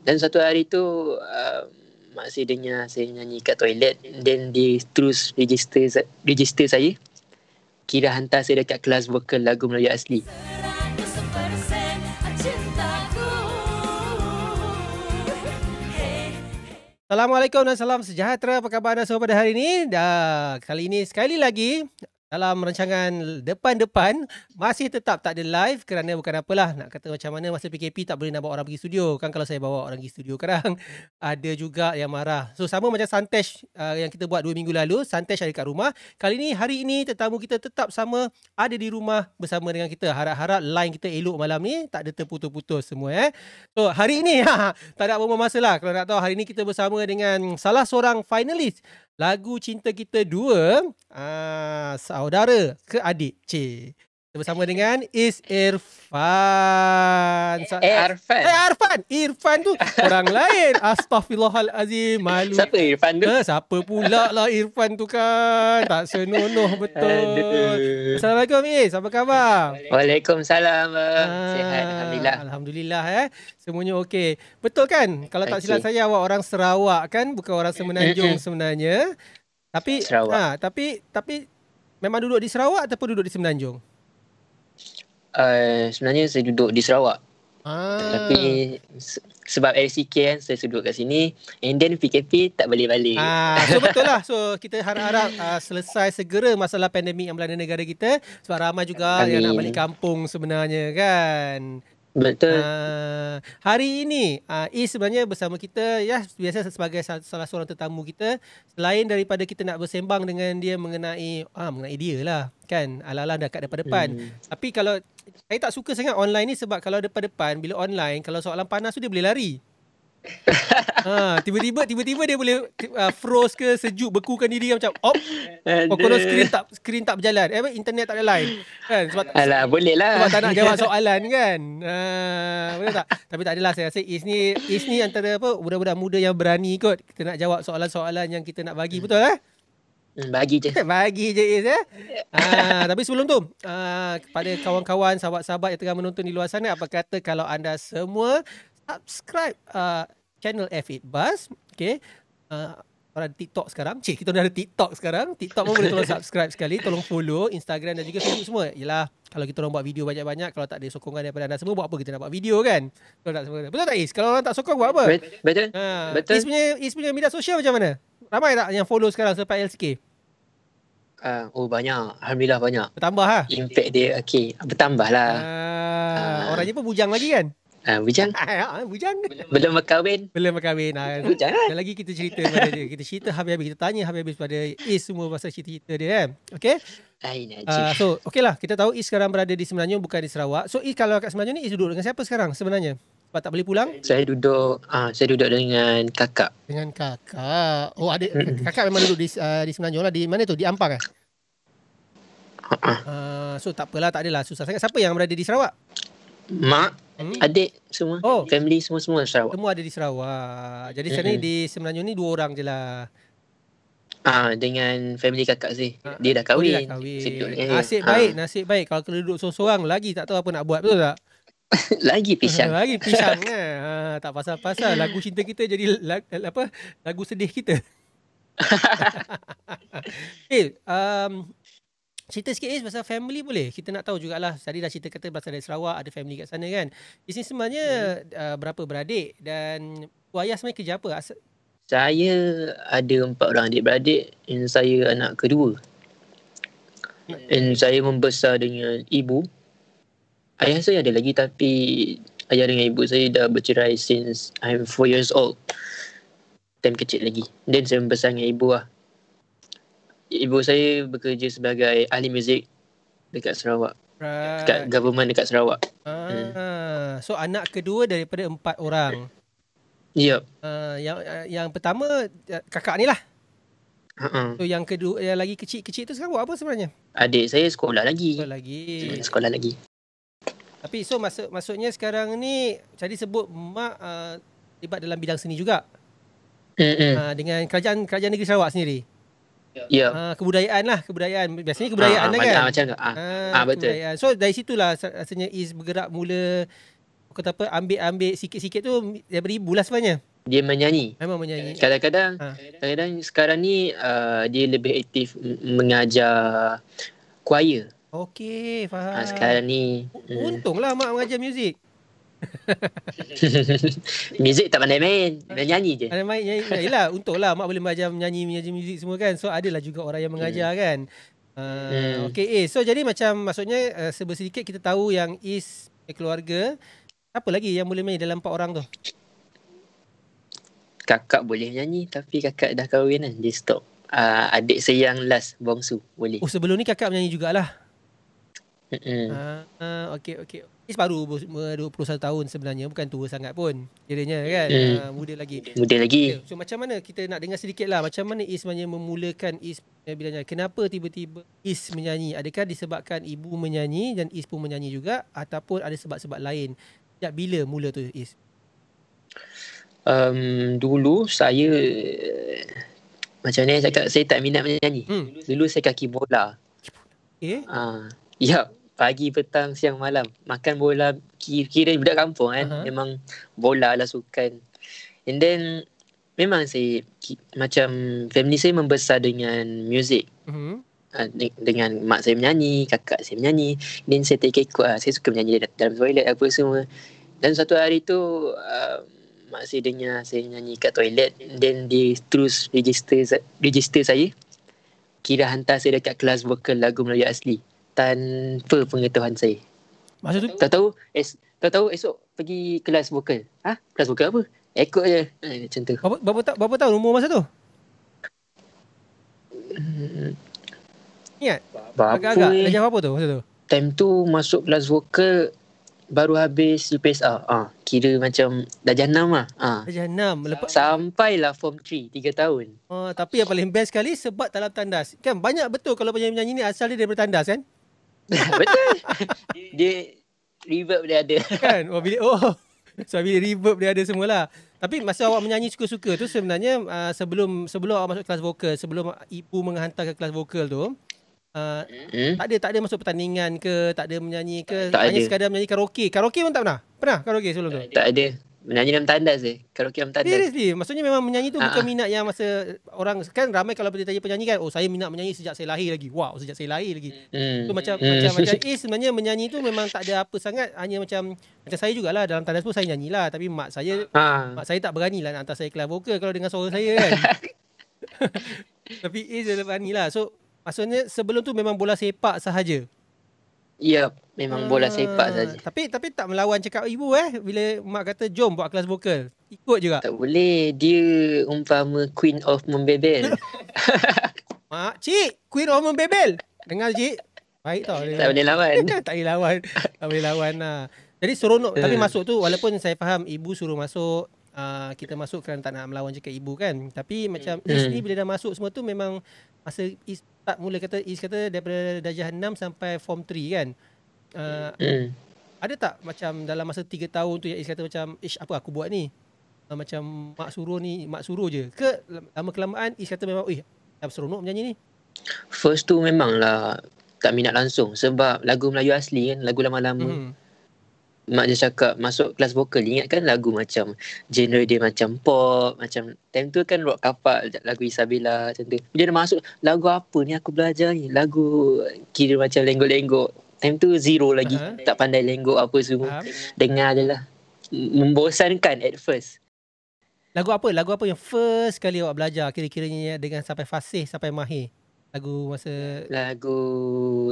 Dan satu hari tu mak saya dengar saya nyanyi kat toilet, then dia terus register saya, kira hantar saya dekat kelas vokal lagu Melayu asli. Assalamualaikum dan salam sejahtera. Apa khabar anda semua pada hari ini? Kali ini sekali lagi dalam rancangan depan-depan masih tetap tak ada live kerana bukan apalah, nak kata macam mana masa PKP tak boleh nak bawa orang pergi studio. Kan kalau saya bawa orang pergi studio kadang ada juga yang marah. So sama macam Santesh yang kita buat 2 minggu lalu, Santesh ada kat rumah. Kali ni hari ini tetamu kita tetap sama ada di rumah bersama dengan kita. Harap-harap line kita elok malam ni, tak ada terputus-putus semua So hari ini tak ada apa-apa masalah. Kalau nak tahu, hari ini kita bersama dengan salah seorang finalis lagu Cinta Kita Dua, saudara ke adik. Kita bersama dengan Is Irfan. Irfan tu orang lain. Astaghfirullahalazim, malu. Siapa Irfan tu? Siapa pula lah Irfan tu kan. Tak senonoh betul. Aduh. Assalamualaikum Is, apa khabar? Waalaikumsalam. Sihat, Alhamdulillah. Alhamdulillah semuanya okey. Betul kan? Kalau tak silap saya, awak orang Sarawak kan, bukan orang Semenanjung sebenarnya. Tapi Sarawak. tapi memang duduk di Sarawak ataupun duduk di Semenanjung? Sebenarnya saya duduk di Sarawak. Tapi sebab LCK kan, saya duduk kat sini. And then PKP tak boleh balik. So betul lah. So kita harap-harap selesai segera masalah pandemik yang melanda negara kita. Sebab ramai juga yang nak balik kampung sebenarnya kan. Betul. Hari ini Is sebenarnya bersama kita biasa sebagai salah seorang tetamu kita. Selain daripada kita nak bersembang dengan dia mengenai dia lah kan, ala-ala dekat depan-depan. Tapi kalau saya tak suka sangat online ni, sebab kalau depan-depan, bila online, kalau soalan panas tu dia boleh lari. Tiba-tiba dia boleh froze ke, sejuk, bekukan diri macam kalau skrin tak berjalan, internet tak ada line kan, sebab boleh lah, sebab tak nak jawab soalan kan. Betul tak? Tapi tak adalah, saya rasa Is ni antara budak-budak muda yang berani kot kita nak jawab soalan-soalan yang kita nak bagi. Betul Bagi je Is Tapi sebelum tu, kepada kawan-kawan, sahabat-sahabat yang tengah menonton di luar sana, apa kata kalau anda semua subscribe channel F8 Buzz. Okay, orang ada TikTok sekarang. Kita dah ada TikTok sekarang. TikTok pun boleh tolong subscribe sekali. Tolong follow Instagram dan juga Facebook semua. Yelah, kalau kita orang buat video banyak-banyak, kalau tak ada sokongan daripada anda semua, buat apa kita nak buat video kan? Betul tak Is? Kalau orang tak sokong, buat apa? Betul. Is punya media sosial macam mana? Ramai tak yang follow sekarang selepas LCK? Banyak. Alhamdulillah banyak. Bertambah Impact dia bertambah lah. Orangnya pun bujang lagi kan? Bujang. Bujang. Belum berkahwin. Bujang kan? Dan lagi kita cerita pada dia. Kita cerita habis-habis. Kita tanya habis-habis pada Is semua pasal cerita-cerita dia kan. Okay? So okay lah. Kita tahu Is sekarang berada di Semenanjung, bukan di Sarawak. So Is kalau kat Semenanjung ni, Is duduk dengan siapa sekarang sebenarnya? Sebab tak boleh pulang? Saya duduk dengan kakak. Dengan kakak. Oh, adik. Kakak memang duduk di Semenanjung lah. Di mana tu? Di Ampang kan? So tak apalah, tak adalah susah sangat. Siapa yang berada di Sarawak? Mak, adik semua, family semua Sarawak. Semua ada di Sarawak. Jadi sekarang ni di Semenanjung ni 2 orang je lah. Dengan family kakak sih. Dia dah kahwin. Nasib baik. Kalau duduk seorang-seorang lagi tak tahu apa nak buat, betul tak? Lagi pisang. Tak pasal-pasal. Lagu cinta kita jadi lagu sedih kita. Cerita sikit Is pasal family boleh? Kita nak tahu jugalah. Tadi dah cerita kata pasal dari Sarawak, ada family kat sana kan. Di sini sebenarnya berapa beradik dan ayah sebenarnya kerja apa? Saya ada 4 orang adik-beradik dan saya anak kedua. Dan saya membesar dengan ibu. Ayah saya ada lagi, tapi ayah dengan ibu saya dah bercerai since I'm 4 years old. Time kecil lagi. Dan saya membesar dengan ibu lah. Ibu saya bekerja sebagai ahli muzik dekat Sarawak. Dekat government dekat Sarawak. So anak kedua daripada 4 orang. Yep. Yang pertama kakak ni lah. So yang kedua, yang lagi kecil-kecil tu sekarang buat apa sebenarnya? Adik saya sekolah lagi. Tapi so maksudnya sekarang ni tadi sebut mak terlibat dalam bidang seni juga. Dengan kerajaan negeri Sarawak sendiri. Ya. Kebudayaan. Biasanya kebudayaan kan? Macam betul. Kebudayaan. So dari situlah rasanya Is bergerak mula. kata apa, ambil sikit-sikit tu daripada ibu lah sebenarnya. Dia menyanyi. Memang menyanyi. Kadang-kadang sekarang ni dia lebih aktif mengajar choir. Okey, faham. Sekarang ni untunglah mak mengajar muzik. muzik tak pandai main, menyanyi je. Pandai main nyanyi. Yalah, untunglah mak boleh mengajar menyanyi muzik semua kan. So adalah juga orang yang mengajar kan. Okey, so jadi macam maksudnya sedikit kita tahu yang Is keluarga, apa lagi yang boleh main dalam 4 orang tu? Kakak boleh nyanyi tapi kakak dah kahwin kan, dia stop. Adik saya yang last, bongsu, boleh. Oh, sebelum ni kakak menyanyi jugalah. Okey. Is baru 21 tahun sebenarnya, bukan tua sangat pun kiranya kan. Muda lagi. Okay. So macam mana kita nak dengar sedikit lah, macam mana Is sebenarnya memulakan Is bila nyanyi. Kenapa tiba-tiba Is menyanyi? Adakah disebabkan ibu menyanyi dan Is pun menyanyi juga, ataupun ada sebab-sebab lain? Sejak bila mula tu Is? Dulu saya macam ni cakap, saya tak minat menyanyi. Dulu saya kaki bola. Ya, pagi, petang, siang, malam makan bola. Kira budak kampung kan. Memang bola lah sukan. And then memang saya macam family saya membesar dengan muzik. Dengan mak saya menyanyi, kakak saya menyanyi, then saya ikut lah. Saya suka menyanyi dalam toilet apa semua. Dan satu hari tu mak saya dengar saya nyanyi kat toilet, then dia terus register saya, kira hantar saya dekat kelas vokal lagu Melayu asli tanpa pengetahuan saya. Masa tu tahu esok pergi kelas vokal. Kelas vokal apa? Ikut je. Macam tu. Berapa tahun umur masa tu? Ingat? Agak-agak darjah berapa tu masa tu? Time tu masuk kelas vokal baru habis UPSR. Kira macam darjah 6 lah. Darjah 6. Sampailah form 3 tahun. Tapi yang paling best sekali sebab dalam tandas. Kan banyak betul kalau penyanyi-penyanyi ni asal dia daripada tandas kan? Betul. Dia reverb dia ada. Kan? So bila reverb dia ada semualah. Tapi masa awak menyanyi suka-suka tu sebenarnya sebelum awak masuk kelas vokal, sebelum ibu menghantar ke kelas vokal tu, tak ada masuk pertandingan ke, tak ada menyanyi ke, hanya sekadar menyanyi karaoke. Karaoke pun tak pernah? Pernah karaoke sebelum tu? Tak ada. Menyanyi dalam tandas je. Karaoke dalam tandas. Seriously? Maksudnya memang menyanyi tu bukan minat yang masa orang kan ramai kalau ditanya penyanyi kan, saya minat menyanyi sejak saya lahir lagi. Wow, sejak saya lahir lagi. So macam Is sebenarnya menyanyi tu memang tak ada apa sangat, hanya macam saya jugalah dalam tandas pun saya nyanyilah, tapi mak saya tak beranilah nak hantar saya kelas vokal kalau dengar suara saya kan. Tapi Is dia beranilah. So maksudnya sebelum tu memang bola sepak sahaja. Ya, memang bola sepak saja. Tapi tak melawan cakap ibu bila mak kata jom buat kelas vokal. Ikut juga. Tak boleh, dia umpama Queen of Membebel. Mak, cik, Queen of Membebel. Dengar cik. Baik tau. Tak boleh lawan. Tak boleh lawan lah. Jadi seronok. Tapi masuk tu walaupun saya faham ibu suruh masuk, kita masuk kerana tak nak melawan cakap ibu kan. Tapi macam Is ni bila dah masuk semua tu memang masa Is tak mula kata daripada darjah 6 sampai form 3 kan. Ada tak macam dalam masa 3 tahun tu yang Is kata macam apa aku buat ni? Macam mak suruh je. Ke lama kelamaan Is kata memang dah seronok menyanyi ni? First tu memanglah tak minat langsung sebab lagu Melayu asli kan, lagu lama-lama. Mak dia cakap masuk kelas vokal, ingatkan lagu macam genre dia macam pop, macam time tu kan rock kapak, lagu Isabella macam tu. Dia dah masuk lagu apa ni aku belajar ni, lagu kira macam lenggok-lenggok. Time tu zero lagi, tak pandai lenggok apa semua. Dengar je lah. Membosankan at first. Lagu apa yang first kali awak belajar kira-kiranya dengan sampai fasih, sampai mahir? Lagu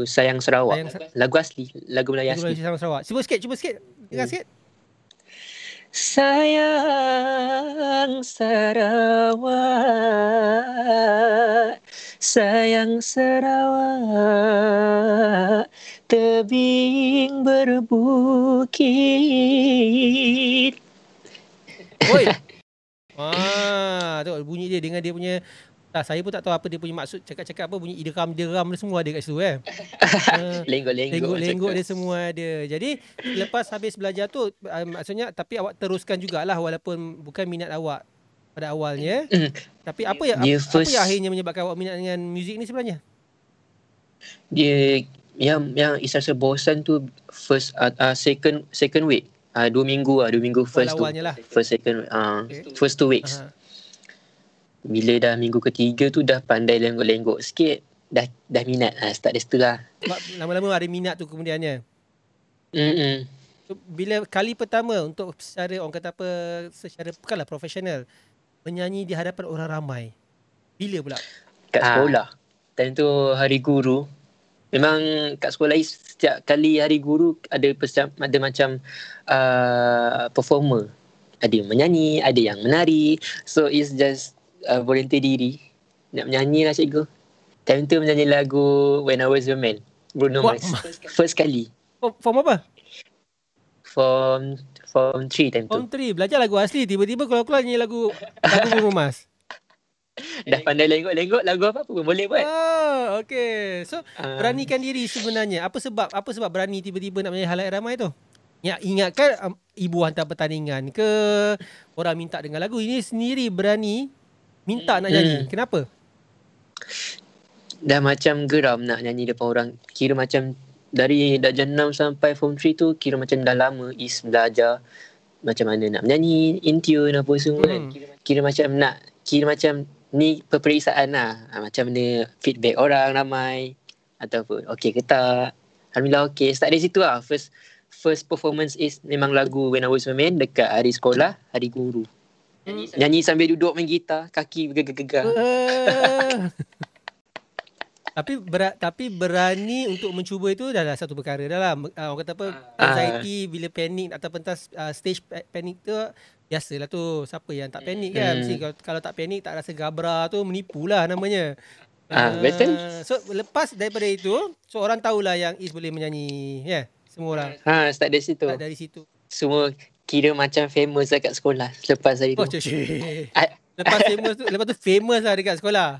Sayang Sarawak. Lagu asli, lagu Melayu asli. Sayang Sarawak. Cuba sikit. Dengar sikit. Sayang Sarawak, sayang Sarawak, tebing berbukit. Oi. Tengok bunyi dia dengan dia punya. Saya pun tak tahu apa dia punya maksud, cakap-cakap apa, bunyi deram dia semua ada kat situ lenggok dia semua ada. Jadi lepas habis belajar tu maksudnya, tapi awak teruskan jugalah walaupun bukan minat awak pada awalnya. Tapi apa yang akhirnya menyebabkan awak minat dengan muzik ni sebenarnya? Dia yang Is rasa bosan tu first second week. 2 minggu lah. 2 minggu first tu. awalnya lah. First second Okay. first 2 weeks. Bila dah minggu ketiga tu dah pandai lenggok-lenggok sikit, dah minat start dari situ lah. Sebab lama-lama ada minat tu kemudiannya. So, bila kali pertama untuk secara orang kata apa, secara bukanlah profesional, menyanyi di hadapan orang ramai, bila pula? Kat sekolah. Time tu hari guru. Memang kat sekolah setiap kali hari guru ada macam performer. Ada yang menyanyi, ada yang menari. So it's just volunteer diri. Nak menyanyi lah cikgu. Time tu menyanyi lagu When I Was Your Man, Bruno Mars. First kali. Form apa? Form 3 time tu. Form 3. Belajar lagu asli. Tiba-tiba keluar nyanyi lagu Bruno Mars. Dah pandai lenggok-lenggok lagu apa pun boleh buat. Okay. So beranikan diri sebenarnya. Apa sebab berani tiba-tiba nak menyanyi halayak ramai tu? Ya, ingatkan ibu hantar pertandingan ke, orang minta dengar lagu, ini sendiri berani minta nak nyanyi. Kenapa? Dah macam geram nak nyanyi depan orang. Kira macam dari darjah 6 sampai form 3 tu kira macam dah lama belajar macam mana nak menyanyi, in tune apa semua kan. Kira macam ni peperiksaan lah. Macam mana feedback orang ramai ataupun okey ke tak. Alhamdulillah okey. Start dari situ lah. First performance is memang lagu When I Was Your Man dekat hari sekolah, hari guru. Nyanyi sambil duduk main gitar, kaki bergegar-gegar. Tapi berani untuk mencuba itu dah satu perkara dah lah. Orang kata apa, anxiety bila panik atau pentas stage panik tu biasalah tu. Siapa yang tak panik kan? Mesti kalau tak panik, tak rasa gabra tu menipulah namanya. Betul. So lepas daripada itu, so orang tahulah yang Is boleh menyanyi, ya. Yeah? Semua orang. Start dari situ. Start dari situ. Semua kira macam famous dekat sekolah lepas hari tu. Lepas tu famous lah dekat sekolah.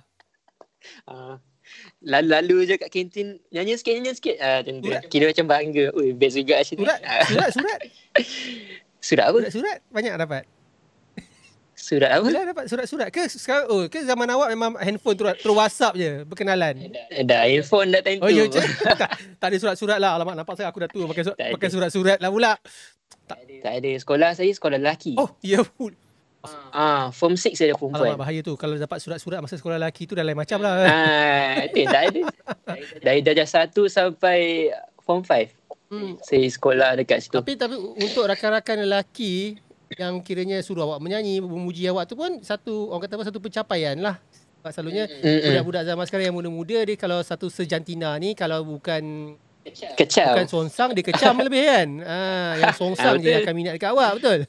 Lalu je kat kantin nyanyi sikit kira macam bangga. Oi, best juga sini. Surat Surat apa? Surat banyak dapat. Surat apa? Dapat surat-surat ke sekarang? Ke zaman awak memang handphone terus WhatsApp je berkenalan. Dah handphone dah time tu. Ya, tak ada surat-surat lah. Alamak, nampak saya aku dah tua pakai surat-surat lah pula. Tak ada. Sekolah saya sekolah lelaki. Ya. Form 6 saya ada perempuan. Alamak, bahaya tu. Kalau dapat surat-surat masa sekolah lelaki tu dah lain macam lah. Tak ada. Dari darjah 1 sampai form 5. Saya sekolah dekat situ. Tapi untuk rakan-rakan lelaki yang kiranya suruh awak menyanyi, memuji awak tu pun orang kata satu pencapaian lah. Sebab selalunya budak-budak zaman sekarang yang muda-muda dia kalau satu sejantina ni, kalau bukan songsang, dia kecam lebih kan. Yang songsang je akan minat dekat awak, betul?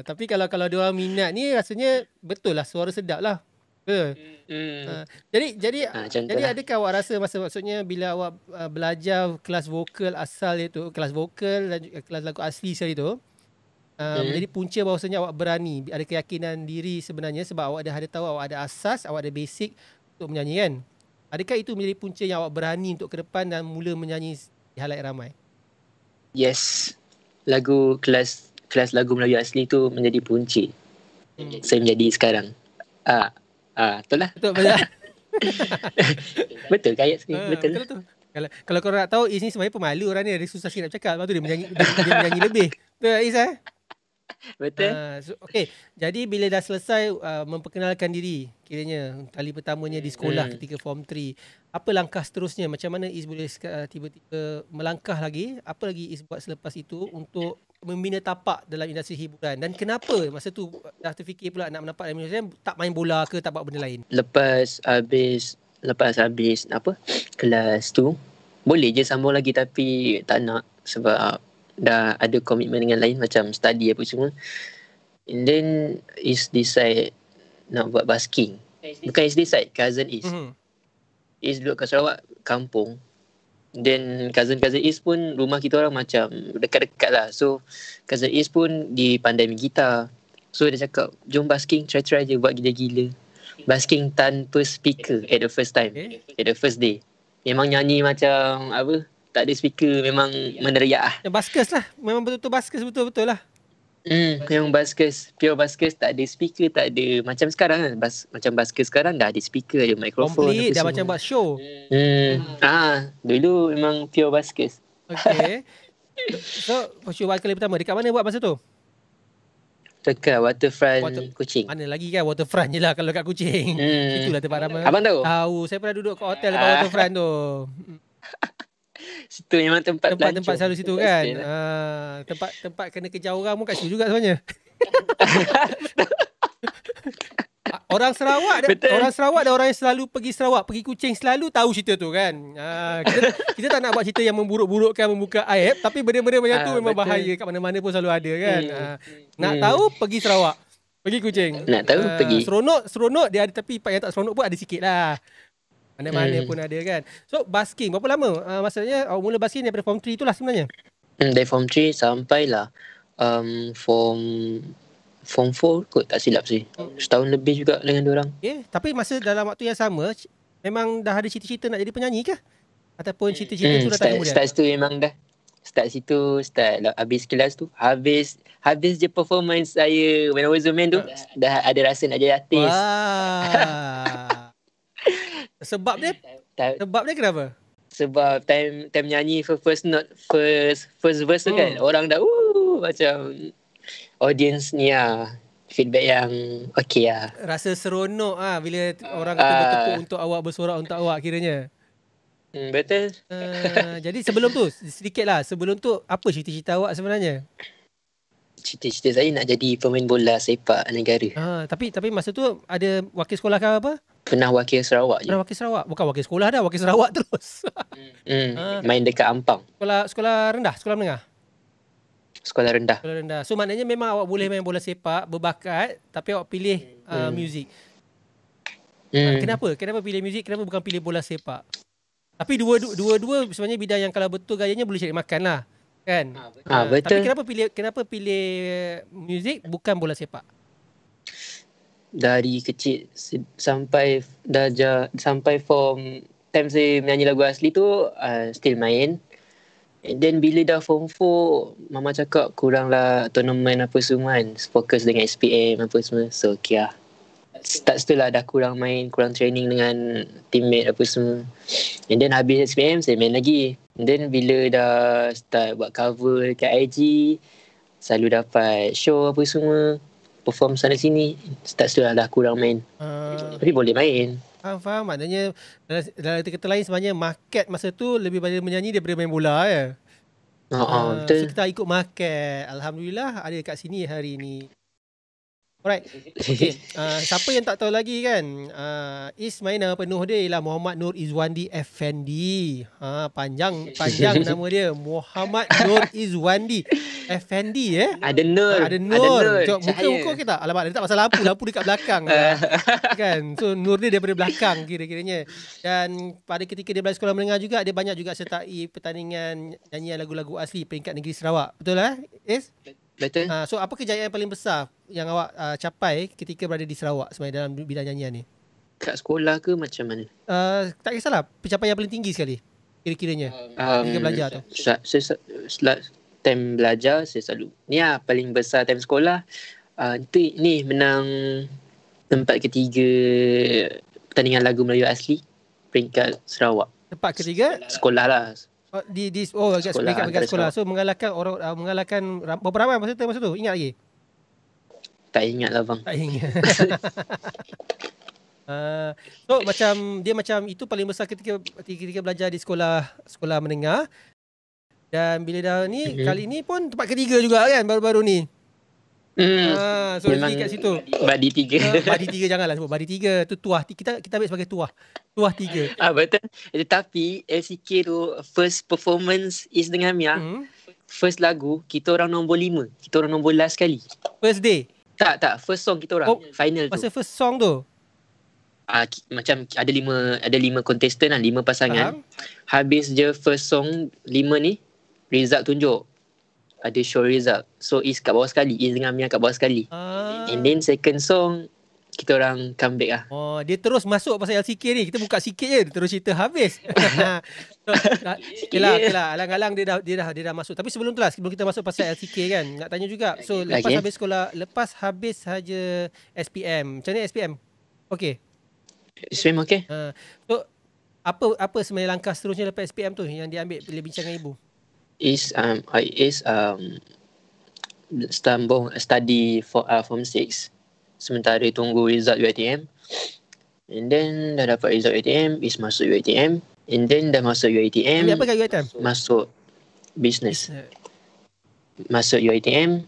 Tapi kalau dia orang minat ni rasanya betul lah, suara sedap lah. Jadi adakah awak rasa maksudnya bila awak belajar kelas vokal asal itu, kelas vokal dan kelas lagu asli sekali tu, menjadi punca bahawasanya awak berani, ada keyakinan diri sebenarnya sebab awak ada tahu awak ada asas, awak ada basic untuk menyanyi kan? Adakah itu menjadi punca yang awak berani untuk ke depan dan mula menyanyi di halayak ramai? Yes. Kelas lagu Melayu asli tu menjadi punca. Saya menjadi sekarang. Betul lah. Betul betul. Betul kayat sikit. Betul. Tu. Kalau korang nak tahu, Is ni sebenarnya pemalu orang ni, dia susah sikit nak bercakap. Lepas tu dia menyanyi lebih. Betul Is Betul. Okay. Jadi bila dah selesai memperkenalkan diri, kiranya kali pertamanya di sekolah ketika form 3, apa langkah seterusnya? Macam mana Is boleh tiba-tiba melangkah lagi? Apa lagi Is buat selepas itu untuk membina tapak dalam industri hiburan? Dan kenapa masa tu dah terfikir pula nak menapak dalam industri, tak main bola ke, tak buat benda lain? Lepas habis kelas tu boleh je sambung lagi, tapi tak nak sebab dah ada komitmen dengan lain macam study apa semua. And then Is decide nak buat basking. Bukan Is decide, cousin Is. Is duduk kat Sarawak, kampung. Then cousin Is pun rumah kita orang macam dekat-dekat lah. So cousin Is pun dia pandai main gitar. So dia cakap, jom basking, try je buat gila-gila. Basking tanpa speaker at the first time. At the first day. Memang nyanyi macam apa, tak ada speaker, memang meneriak lah. Baskers lah. Memang betul-betul baskers, betul-betul lah. Memang baskers, pure baskers, tak ada speaker, tak ada macam sekarang kan. Macam baskers sekarang dah ada speaker, ada mikrofon. Complete, dah macam buat show. Dulu memang pure baskers. Okay. So shoot kali pertama dekat mana buat masa tu? Dekat waterfront Kuching. Mana lagi kan waterfront je lah kalau kat Kuching. Itulah tempat ramai. Abang tahu? Tahu. Saya pernah duduk kat hotel dekat waterfront tu. Situ memang tempat selalu situ kan. Tempat kena kejar orang pun kat situ juga sebenarnya. Orang Sarawak dan orang yang selalu pergi Sarawak, pergi Kuching selalu tahu cerita tu kan. Kita tak nak buat cerita yang memburuk-burukkan, membuka aib, tapi benda-benda macam tu memang bahaya, kat mana-mana pun selalu ada kan. Nak tahu pergi Sarawak, pergi Kuching. Nak tahu pergi. Seronok dia ada, tapi part yang tak seronok pun ada sikit lah. Mana-mana pun ada kan. So basking berapa lama? Maksudnya awal mula basking daripada form 3 tu lah sebenarnya. Dari form 3 sampailah form 4 kot, tak silap sih. Setahun lebih juga dengan diorang. Tapi masa dalam waktu yang sama memang dah ada cita-cita nak jadi penyanyi ke? Ataupun cita-cita tu dah tak kemudian? Start situ memang dah. Start habis kelas tu. Habis je performance saya when I was a man tu, dah ada rasa nak jadi artis. Sebab dia kenapa? Sebab time nyanyi first verse tu kan, orang dah macam audience ni feedback yang okey lah. Rasa seronok bila orang kata bertepuk untuk awak, bersorak untuk awak kiranya. Betul. Jadi sebelum tu, sebelum tu apa cita-cita awak sebenarnya? Cita-cita saya nak jadi pemain bola sepak negara. Tapi masa tu ada wakil sekolah ke apa? Pernah wakil Sarawak je. Pernah wakil Sarawak? Bukan wakil sekolah dah, wakil Sarawak terus. Main dekat Ampang. Sekolah rendah, sekolah menengah? Sekolah rendah. So maknanya memang awak boleh main bola sepak, berbakat, tapi awak pilih muzik. Kenapa pilih muzik? Kenapa bukan pilih bola sepak? Tapi dua-dua sebenarnya bidang yang kalau betul gayanya boleh cari makan lah, kan? Betul. Tapi kenapa pilih muzik bukan bola sepak? Dari kecil sampai form time saya menyanyi lagu asli tu, still main. And then bila dah form 4, mama cakap kuranglah tournament apa semua kan, fokus dengan SPM apa semua. So okay lah, start situ lah dah kurang main, kurang training dengan teammate apa semua. And then habis SPM saya main lagi. And then bila dah start buat cover dekat IG, selalu dapat show apa semua, perform sana sini, start situ lah dah kurang main. Tapi boleh main. Faham. Maknanya dalam kata lain sebenarnya market masa tu lebih banyak menyanyi daripada main bola ya. Betul. So kita ikut market. Alhamdulillah ada kat sini hari ni. Alright. Okay. Siapa yang tak tahu lagi kan, Is main nama penuh dia ialah Muhammad Nur Izwandi Effendi. Panjang nama dia, Muhammad Nur Izwandi Effendi. Ada Nur. Muka kita. Alamak, dia tak pasal lampu dekat belakang kan. So Nur dia daripada belakang kira-kiranya. Dan pada ketika dia belajar sekolah menengah juga, dia banyak juga sertai pertandingan nyanyian lagu-lagu asli peringkat negeri Sarawak. Betul lah, Is? Betul. So apa kejayaan yang paling besar yang awak capai ketika berada di Sarawak sebenarnya dalam bidang nyanyian ni? Kat sekolah ke macam mana? Tak kisahlah, pencapaian yang paling tinggi sekali kira-kiranya ketika belajar tu. Time belajar saya selalu ni lah paling besar time sekolah. Ni menang tempat ketiga pertandingan lagu Melayu asli peringkat Sarawak. Tempat ketiga? Sekolah lah. Agak sekolah. So mengalahkan berapa ramai masa tu? Ingat lagi? Tak ingat lah bang. Tak ingat. So dia macam itu paling besar ketika belajar di sekolah menengah. Dan bila dah ni kali ni pun tempat ketiga juga kan baru-baru ni. So memang kat situ. Badi 3. Badi 3 janganlah sebut badi 3 tu tuah. Kita ambil sebagai tuah. Tuah 3. Betul. Tetapi LCK tu first performance Is dengan Mia. First lagu kita orang nombor 5. Kita orang nombor last sekali. First day. Tak first song kita orang final tu. Masa first song tu. Macam ada 5 contestant lah, 5 pasangan. Habis je first song 5 ni, result tunjuk. Ada show result. So Is kat bawah sekali, Is dengan Mia kat bawah sekali. And then second song kita orang comeback lah. Dia terus masuk pasal LCK ni. Kita buka sikit je, dia terus cerita habis. Okeylah. Alang-alang dia dah masuk. Tapi sebelum tu lah, sebelum kita masuk pasal LCK kan, nak tanya juga. So lepas habis saja SPM. Macam ni SPM? Okey. SPM okey. So apa sebenarnya langkah seterusnya lepas SPM tu yang diambil bila bincang dengan ibu? sambung study for form 6 sementara tunggu result UiTM. And then dah dapat result UiTM, is masuk UiTM. And then dah masuk UiTM, Ambil apa kat UiTM? masuk business. Masuk UiTM,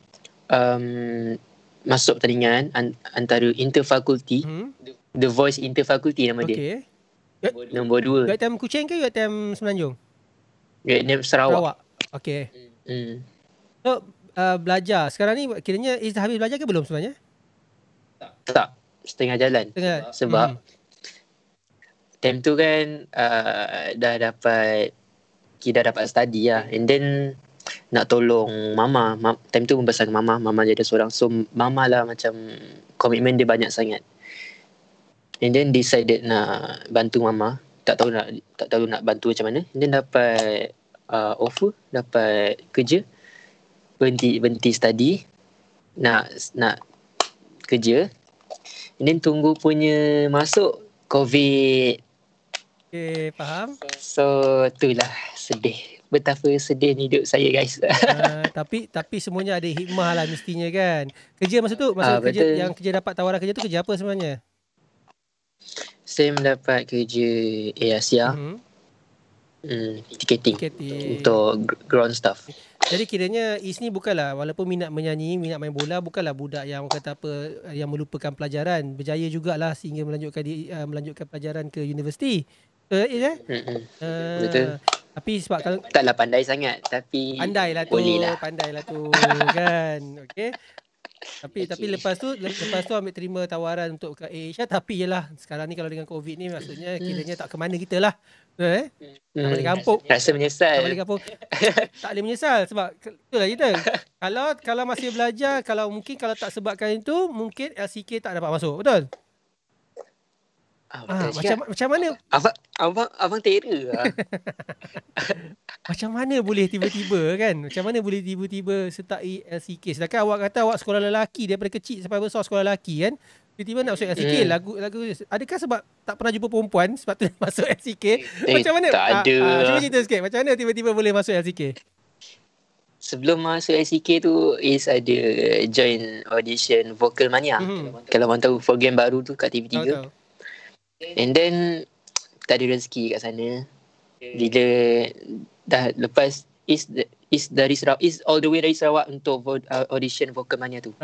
masuk pertandingan antara interfakulti. The Voice Interfaculty nama dia. Nombor 2. UiTM Kuching ke UiTM Semenanjung? UiTM Sarawak. Okay. So belajar sekarang ni kiranya Is dah habis belajar ke belum sebenarnya? Tak, setengah jalan. Sebab time tu kan dah dapat study lah. And then nak tolong mama. Time tu membesarkan mama je ada seorang. So mama lah macam komitmen dia banyak sangat. And then decided nak bantu mama. Tak tahu nak bantu macam mana. And then dapat offer, dapat kerja. Berhenti study, nak kerja. And then tunggu punya masuk COVID. Okay, faham. So itulah sedih. Betapa sedih ni hidup saya, guys. Tapi semuanya ada hikmah lah mestinya kan. Kerja masa tu, kerja betul. Yang kerja dapat tawaran kerja tu kerja apa sebenarnya? Saya mendapat kerja Asia. Ticketing untuk ground staff. Jadi kiranya Is ni bukanlah, walaupun minat menyanyi, minat main bola, bukanlah budak yang kata apa yang melupakan pelajaran. Berjaya jugalah sehingga melanjutkan pelajaran ke universiti. Betul. Tapi sebab kalau taklah pandai sangat, tapi pandailah tu kan. Okey. Tapi lepas tu ambil terima tawaran untuk ke Asia. Tapi yelah, sekarang ni kalau dengan COVID ni maksudnya kiranya tak ke mana kita lah. Tak balik kampung. Rasa menyesal. Tak balik kampung. Tak boleh menyesal sebab itulah kita. Kalau masih belajar, kalau tak sebabkan itu, mungkin LCK tak dapat masuk. Betul? Macam mana? Abang terror lah. Macam mana boleh tiba-tiba kan? Macam mana boleh tiba-tiba sertai LCK? Sedangkan awak kata awak sekolah lelaki daripada kecil sampai besar sekolah lelaki kan? Tiba-tiba nak masuk LCK, lagu adakah sebab tak pernah jumpa perempuan sebab tu masuk LCK? Macam mana? Tak ada. Cuba cerita sikit. Macam mana tiba-tiba boleh masuk LCK? Sebelum masuk LCK tu Is ada join audition Vocal Mania. Kalau abang tahu program baru tu kat TV3. Tahu. And then tak ada rezeki kat sana. Bila dah lepas Is dari Sarawak, Is all the way dari Sarawak untuk audition Vocal Mania tu.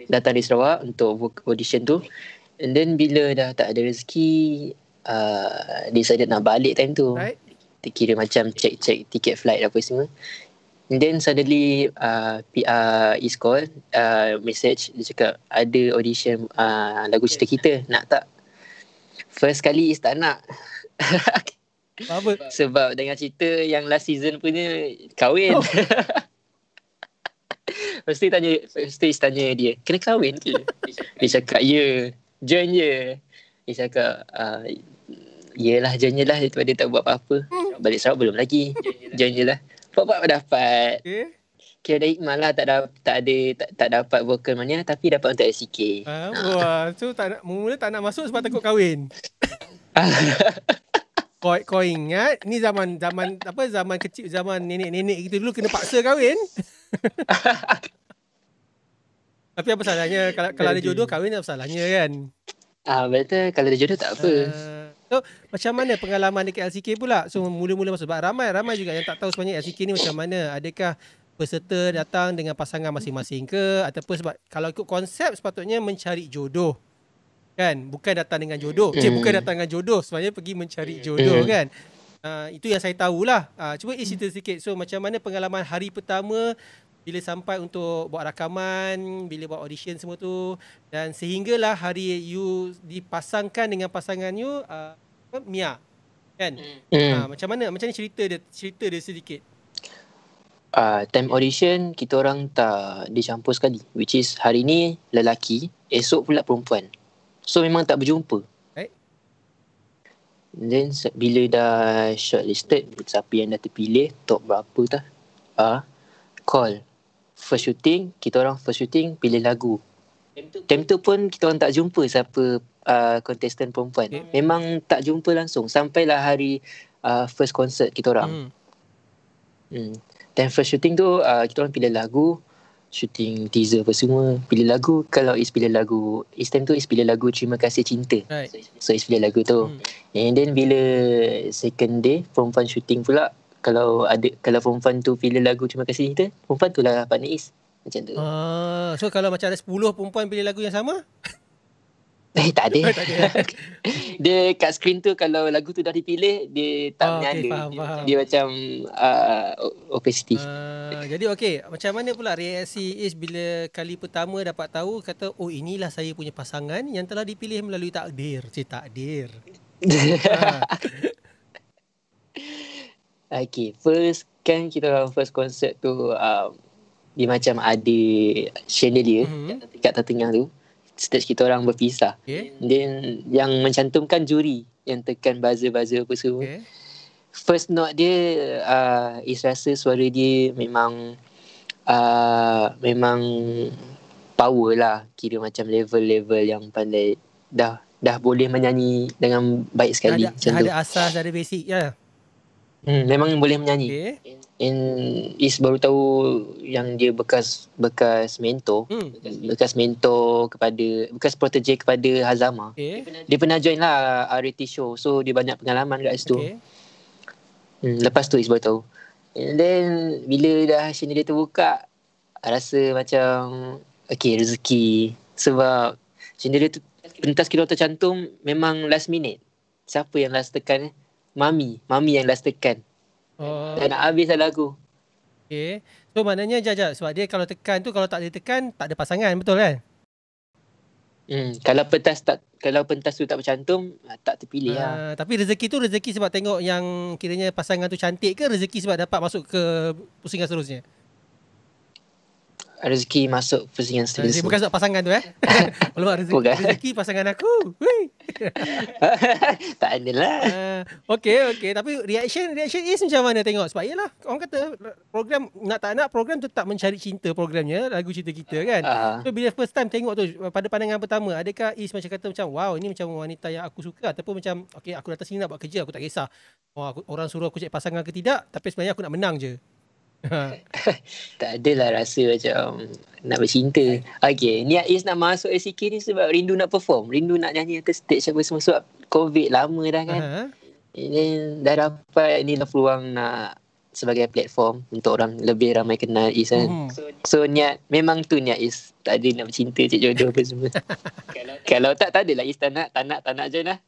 Datang dari Sarawak untuk audition tu. And then bila dah tak ada rezeki, decided nak balik time tu. Kira macam check tiket flight apa semua. And then suddenly PR Is call, message, dia cakap ada audition lagu Cita Kita, nak tak? First kali Is tak nak. Apa? Sebab dengan cerita yang last season punya kahwin. Lepas tu Is tanya dia, kena kahwin ke? Dia cakap ya, join je. Dia cakap yelah, join je lah. Dia tak buat apa-apa. Balik Sarawak belum lagi. Join je lah. Pak dapat. Kira dah hikmah lah, tak dapat Vocal Mania tapi dapat untuk LCK. Wah, so mula tak nak masuk sebab takut kahwin. Kau ingat ni zaman kecil, zaman nenek-nenek kita dulu kena paksa kahwin. Tapi apa salahnya kalau ada jodoh kahwin, apa salahnya kan? Betul, kalau ada jodoh tak apa. So macam mana pengalaman dekat LCK pula? So mula-mula masuk, sebab ramai juga yang tak tahu sebenarnya LCK ni macam mana. Adakah peserta datang dengan pasangan masing-masing ke, ataupun sebab kalau ikut konsep sepatutnya mencari jodoh kan, bukan datang dengan jodoh. Bukan datang dengan jodoh, sebenarnya pergi mencari jodoh kan. Itu yang saya tahulah. Cuba cerita sikit. So macam mana pengalaman hari pertama bila sampai untuk buat rakaman, bila buat audition semua tu, dan sehinggalah hari you dipasangkan dengan pasangan you, Mia kan. Macam mana cerita dia sedikit. Time audition kita orang tak dicampur sekali, which is hari ni lelaki, esok pula perempuan. So memang tak berjumpa. Then bila dah shortlisted, siapa yang dah terpilih, top berapa call. First shooting, kita orang first shooting pilih lagu. Time tu pun kita orang tak jumpa siapa contestant perempuan. Memang tak jumpa langsung sampailah hari first concert kita orang. time first shooting tu kita orang pilih lagu, shooting teaser apa semua, pilih lagu. Kalau Is pilih lagu, Is time tu Is pilih lagu Terima Kasih Cinta. Right. So Is pilih lagu tu. And then bila second day Form Fun shooting pula, kalau Form Fun tu pilih lagu Terima Kasih Cinta, Form Fun tu lah partner Is. Macam tu. So kalau macam ada 10 perempuan pilih lagu yang sama? Tak ada. Tak ada. Dia kat screen tu kalau lagu tu dah dipilih, dia tak menyala. Faham. Dia macam opacity. Jadi macam mana pula reaksi Is bila kali pertama dapat tahu kata inilah saya punya pasangan yang telah dipilih melalui takdir. Takdir. Okay, first concert tu dia macam ada chandelier kat tengah tu. Stage kita orang berpisah. Then yang mencantumkan juri yang tekan buzzer-buzzer apa semua. First note dia Is rasa suara dia memang power lah. Kira macam level yang pandai. Dah boleh menyanyi dengan baik sekali. Ada asas, ada basic ya. Memang boleh menyanyi. And Is baru tahu yang dia bekas mentor. Bekas mentor bekas protege kepada Hazama. Dia pernah join lah reality show. So dia banyak pengalaman kat situ. Lepas tu Is baru tahu. And then bila dah channel dia terbuka, rasa macam rezeki. Sebab channel dia tu pentas kita tercantum memang last minute. Siapa yang last tekan? Mami yang last tekan. Dan nak habis lah lagu. So maknanya Jajak, sebab dia kalau tekan tu, kalau tak dia tekan tak ada pasangan, betul kan? Kalau pentas tu tak bercantum, tak terpilih lah. Tapi rezeki tu rezeki sebab tengok yang kiranya pasangan tu cantik ke, rezeki sebab dapat masuk ke pusingan seterusnya? Rezeki masuk pusingan seterusnya. Bukan sebab pasangan tu Alamak, rezeki pasangan aku. Tak ada lah. Okay. Tapi reaction Is macam mana tengok? Sebab yelah, orang kata program nak tak nak, program tetap mencari cinta programnya, lagu cinta kita kan. So bila first time tengok tu, pada pandangan pertama, adakah Is macam kata macam wow, ini macam wanita yang aku suka, ataupun macam aku datang sini nak buat kerja, aku tak kisah orang suruh aku cari pasangan ke tidak, tapi sebenarnya aku nak menang je. Tak adalah rasa macam nak bercinta. Niat Is nak masuk SCK ni sebab rindu nak perform, rindu nak nyanyi atas stage apa semua. Sebab COVID lama dah kan. Ini dah dapat ni lah peluang nak sebagai platform untuk orang lebih ramai kenal Is kan. So niat Is. Tak ada nak bercinta, cik jodoh apa semua. Kalau tak adalah Is tak nak join lah.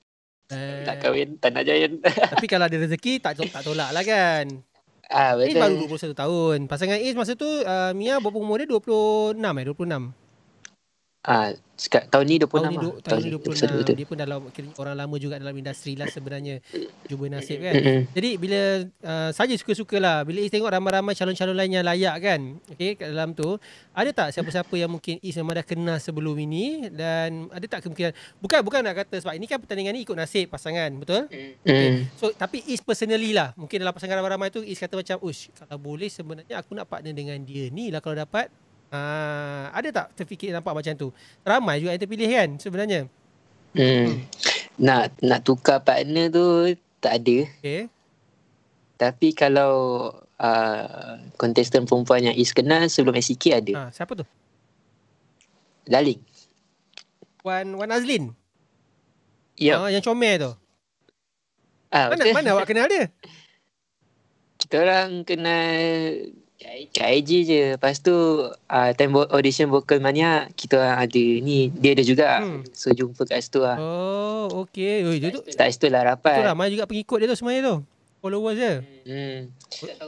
Tak kahwin, tak nak join. Tapi kalau ada rezeki tak tolak lah kan. Betul. Is baru 21 tahun. Pasangan Is masa tu Mia berapa umur dia? 26 26. Tahun ni 26 tahun ni 26. Dia pun dalam orang lama juga dalam industri lah sebenarnya. Cuba nasib kan. Jadi bila saja suka-suka lah, bila Is tengok ramai-ramai calon-calon lain yang layak kan, kat dalam tu, ada tak siapa-siapa yang mungkin Is memang dah kenal sebelum ini, dan ada tak kemungkinan, bukan nak kata sebab ini kan pertandingan ni ikut nasib pasangan, betul? So tapi Is personally lah, mungkin dalam pasangan ramai-ramai tu Is kata macam, kalau boleh sebenarnya aku nak partner dengan dia ni lah kalau dapat. Ada tak terfikir nampak macam tu? Ramai juga yang terpilih kan sebenarnya. Nak tukar partner tu tak ada. Tapi kalau kontestan perempuan yang Is kenal sebelum SCK ada. Siapa tu? Laling. Wan Azlin. Yep. Yang comel tu. Mana awak kenal dia? Kita orang kenal kat IG je. Lepas tu time audition Vocal Mania, kita orang ada ni, dia ada juga. So jumpa kat situ lah. Okay. Kat situ lah rapat. Itu ramai juga pengikut dia tu sebenarnya tu, followers dia.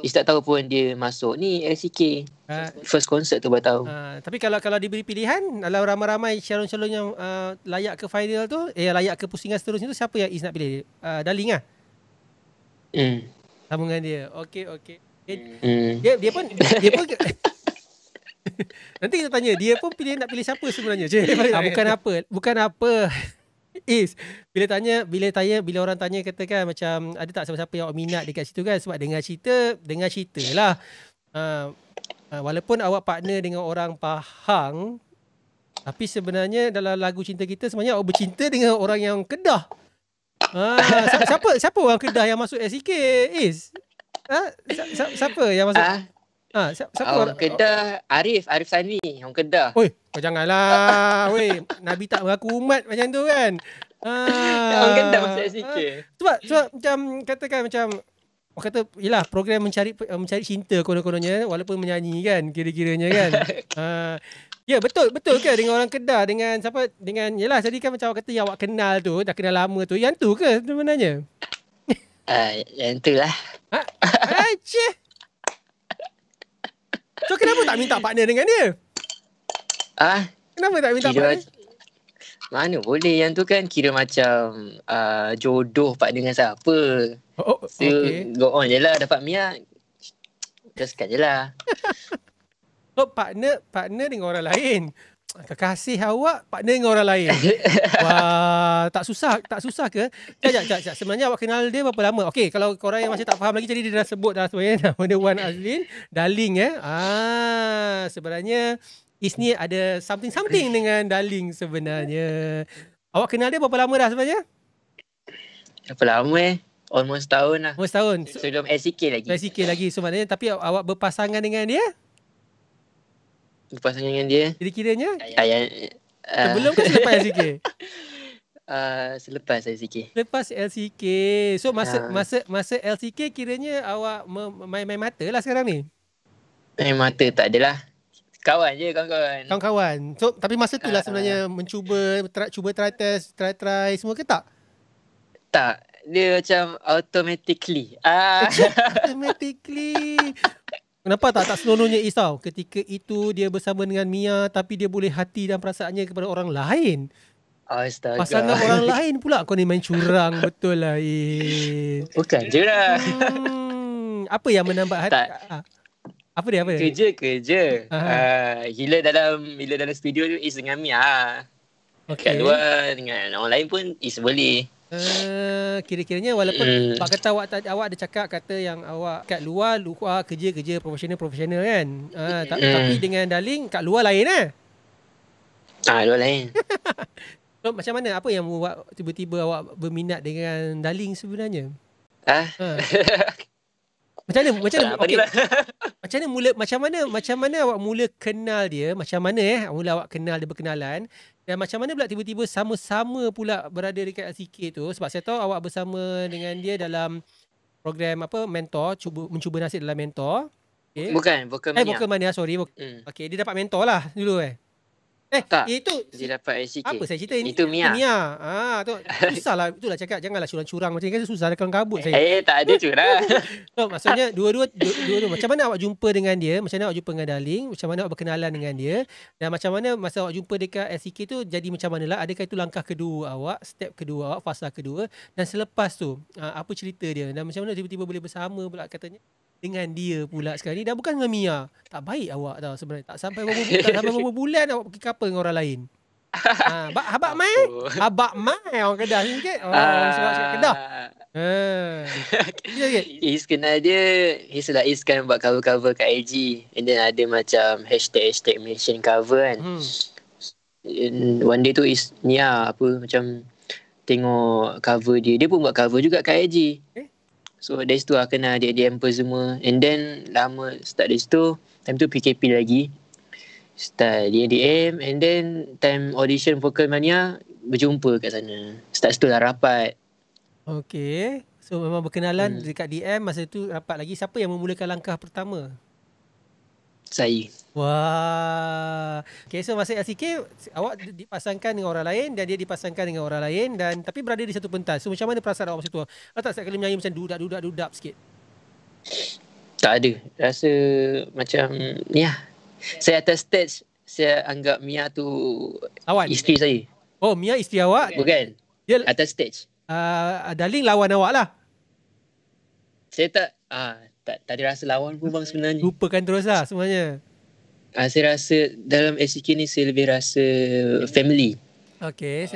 Is tak tahu pun dia masuk ni LCK. First concert tu baru tahu. Tapi kalau diberi pilihan, kalau ramai-ramai calon-calon yang layak ke final tu, layak ke pusingan seterusnya tu, siapa yang Is nak pilih? Darling lah. Sama dengan dia. Okay. Dia pun nanti kita tanya dia pun nak pilih siapa sebenarnya. Bukan apa Is bila orang tanya katakan macam ada tak siapa-siapa yang awak minat dekat situ kan, sebab dengar cerita lah. Walaupun awak partner dengan orang Pahang, tapi sebenarnya dalam lagu cinta kita sebenarnya awak bercinta dengan orang yang Kedah. Siapa orang Kedah yang masuk SCK Is? Siapa yang masuk? Siapa Orang Kedah, Arif Sani, orang Kedah. Oi, kau janganlah. Weh, Nabi tak mengaku umat macam tu kan. Orang Kedah masuk SK. Sebab macam katakan macam orang kata yalah program mencari cinta konon-kononnya walaupun menyanyi kan kira-kiranya kan. Ya betul ke dengan orang Kedah dengan siapa dengan yalah jadi kan macam awak kata yang awak kenal tu dah kenal lama tu yang tu ke sebenarnya? Yang tu lah. Aceh. So kenapa tak minta partner dengan dia? Kenapa tak minta partner? Mana boleh, yang tu kan kira macam jodoh partner dengan siapa. So go on je lah, dapat Mia teruskan je lah. So partner dengan orang lain. Kekasih awak partner dengan orang lain. Wah, tak susah ke? Sekejap. Sebenarnya awak kenal dia berapa lama? Okey, kalau korang yang masih tak faham lagi, jadi dia dah sebut dah sebenarnya nama dia Wan Azlin, Darling sebenarnya Isni ada something dengan Darling sebenarnya. Awak kenal dia berapa lama dah sebenarnya? Berapa lama Almost tahun lah. Almost tahun. Sebelum LCK lagi. So maknanya tapi awak berpasangan dengan dia? Berpasangan dengan dia. Jadi kiranya? Sebelum ke selepas LCK? Selepas LCK. Lepas LCK. So masa LCK kiranya awak main mata lah sekarang ni? Main mata tak adalah. Kawan je, kawan-kawan. Kawan-kawan. So tapi masa tu lah sebenarnya cuba try test, try semua ke tak? Tak. Dia macam automatically. Automatically. Kenapa tak seronoknya Is tau? Ketika itu dia bersama dengan Mia tapi dia boleh hati dan perasaannya kepada orang lain. Astaga. Pasangan orang lain pula kau ni main curang betul lah Is. Bukan je lah. Apa yang menambah hati? Apa dia? Kerja. Gila dalam studio tu Is dengan Mia. Kat luar dengan orang lain pun Is boleh. Kira-kiranya walaupun Pak kata awak ada cakap kata yang awak kat luar kerja profesional kan. Tapi dengan Darling kat luar lain luar lain. So, macam mana apa yang membuat tiba-tiba awak berminat dengan Darling sebenarnya? Macam mana? Okey. Macam mana awak mula kenal dia? Macam mana mula awak kenal dia berkenalan? Dan macam mana pula tiba-tiba sama-sama pula berada dekat LCK tu? Sebab saya tahu awak bersama dengan dia dalam program mentor, mencuba nasib dalam mentor. Okay. Bukan, Vocal Mania, sorry. Okey, dia dapat mentor lah dulu tak, itu dia dapat LCK. Apa saya cerita ini? Itu Mia. Tu susah lah. Itulah cakap janganlah curang-curang macam ni kan susah dekat kabut saya. Tak ada curang. So, maksudnya dua-dua macam mana awak jumpa dengan dia, macam mana awak jumpa dengan Darling, macam mana awak berkenalan dengan dia dan macam mana masa awak jumpa dekat LCK tu jadi macam manalah, adakah itu langkah kedua awak, step kedua awak, fasa kedua dan selepas tu apa cerita dia dan macam mana tiba-tiba boleh bersama pula katanya dengan dia pula sekarang ni dan bukan dengan Mia. Tak baik awak tau sebenarnya. Tak sampai beberapa bulan awak pergi couple dengan orang lain. Abak mai orang Kedah ni sikit. Orang sebab cakap Kedah. Is kenal dia. Is kan buat cover-cover kat IG. And then ada macam hashtag mention cover kan. One day tu Is Mia macam tengok cover dia. Dia pun buat cover juga kat IG. So dari situ lah kenal dia DM apa semua. And then lama start dari situ. Time tu PKP lagi. Start dia DM. And then time audition Vocal Mania berjumpa kat sana. Start situ lah rapat. Okay. So memang berkenalan dekat DM. Masa tu rapat lagi. Siapa yang memulakan langkah pertama? Saya. Wah. Okay, so masa LCK awak dipasangkan dengan orang lain dan dia dipasangkan dengan orang lain dan tapi berada di satu pentas. So macam mana perasaan awak masa tu? Awak tak sekali menyanyi macam dudak sikit? Tak ada. Rasa macam saya atas stage saya anggap Mia tu lawan isteri saya. Oh, Mia isteri awak? Bukan. Dia atas stage. Darling lawan awak lah. Saya tak ada rasa lawan pun bang sebenarnya. Lupakan terus lah semuanya. Saya rasa dalam SCK ni saya lebih rasa family. Okay.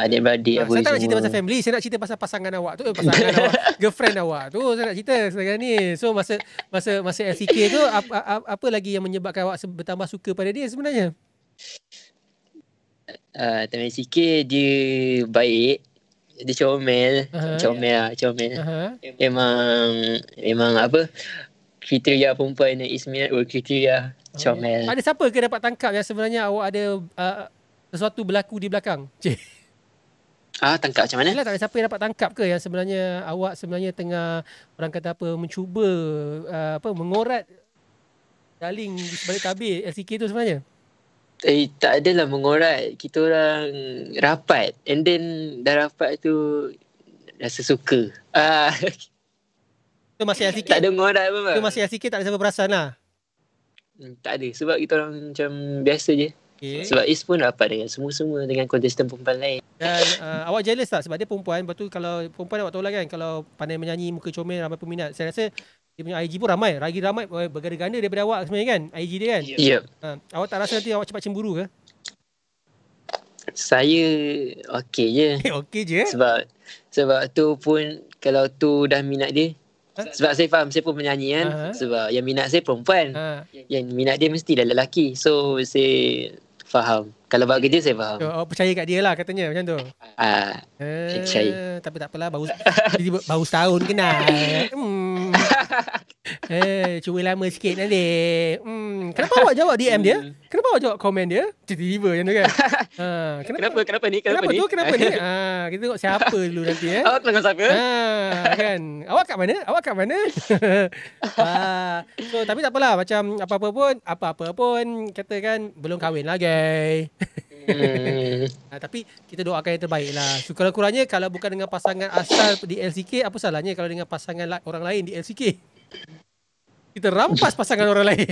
Adik-beradik apa semua. Saya tak nak cerita pasal family. Saya nak cerita pasal pasangan awak tu. Pasangan awak, girlfriend awak tu. Saya nak cerita sekarang ni. So masa LCK tu apa lagi yang menyebabkan awak bertambah suka pada dia sebenarnya? Time LCK dia baik. Dia comel. Comel. Memang kriteria perempuan yang Is minat kriteria comel. Ada siapa ke dapat tangkap yang sebenarnya awak ada sesuatu berlaku di belakang? Tangkap macam mana? Yelah, tak ada siapa yang dapat tangkap ke yang sebenarnya awak sebenarnya tengah orang kata apa mencuba mengorat daling di sebalik tabir LCK tu sebenarnya? Tak adalah mengorat. Kita orang rapat. And then dah rapat tu rasa suka. Tu masih LCK? Tak ada mengorat pun. Tu masih LCK, tak ada siapa perasan lah? Tak ada. Sebab kita orang macam biasa je. Okay. Sebab Is pun rapat dengan semua-semua dengan kontestan perempuan lain. Dan awak jealous tak? Sebab dia perempuan. Lepas tu kalau perempuan awak tahu lah kan, kalau pandai menyanyi, muka comel, ramai peminat. Saya rasa dia punya IG pun ramai. Lagi ramai berganda-ganda daripada awak sebenarnya kan? IG dia kan? Ya. Awak tak rasa nanti awak cepat cemburu ke? Saya okey je. Okey je? Sebab tu pun kalau tu dah minat dia. Sebab saya faham, saya pun penyanyi kan. Sebab yang minat saya perempuan. Yang minat dia mesti dah lelaki. So saya faham. Kalau buat kerja saya faham. Awak percaya kat dia lah katanya macam tu? Saya percaya. Tapi tak apalah, baru setahun kenal. Cuba lama sikit nanti. Kenapa awak jawab DM dia? Kenapa awak jawab komen dia? Tiba-tiba macam tu kan? Kenapa ni? Kenapa ni? Kita tengok siapa dulu nanti. Awak tengok siapa? Kan? Awak kat mana? So tapi tak apalah, macam apa-apa pun katakan belum kahwin lagi. Tapi kita doakan yang terbaik lah. Kurang-kurangnya kalau bukan dengan pasangan asal di LCK, apa salahnya kalau dengan pasangan orang lain di LCK? Kita rampas pasangan orang lain.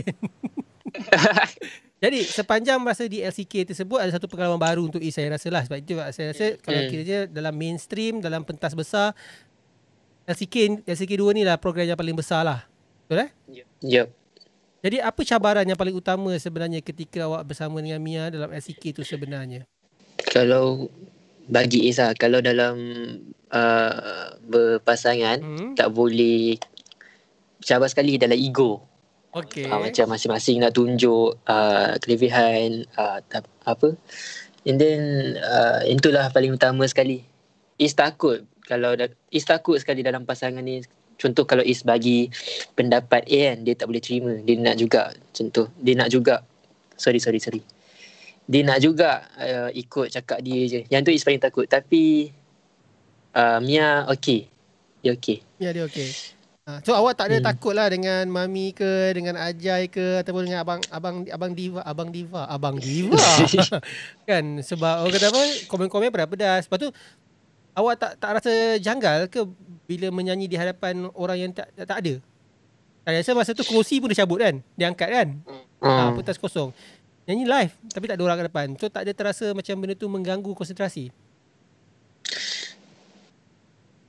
Jadi sepanjang masa di LCK tersebut ada satu pengalaman baru untuk saya rasa lah. Sebab itu saya rasa kalau kira dalam mainstream, dalam pentas besar, LCK 2 ni lah program yang paling besar lah. Betul Yep. Jadi apa cabaran yang paling utama sebenarnya ketika awak bersama dengan Mia dalam LCK tu sebenarnya? Kalau bagi Is kalau dalam berpasangan tak boleh, cabar sekali dalam ego. Okay. Macam masing-masing nak tunjuk kelebihan and then itulah paling utama sekali. Is takut sekali dalam pasangan ni. Contoh kalau Is bagi pendapat A kan, dia tak boleh terima. Dia nak juga dia nak juga dia nak juga ikut cakap dia je. Yang tu Is paling takut. Tapi Mia okey. Dia okey. Ya, dia okey. So awak tak ada takut lah dengan Mami ke, dengan Ajay ke, ataupun dengan abang diva kan? Sebab orang kata apa, komen-komen pedas-pedas. Lepas tu awak tak rasa janggal ke bila menyanyi di hadapan orang yang tak ada? Saya rasa masa tu kerusi pun dia cabut kan? Dia angkat kan? Pentas kosong. Nyanyi live tapi tak ada orang kat depan. So tak ada terasa macam benda tu mengganggu konsentrasi?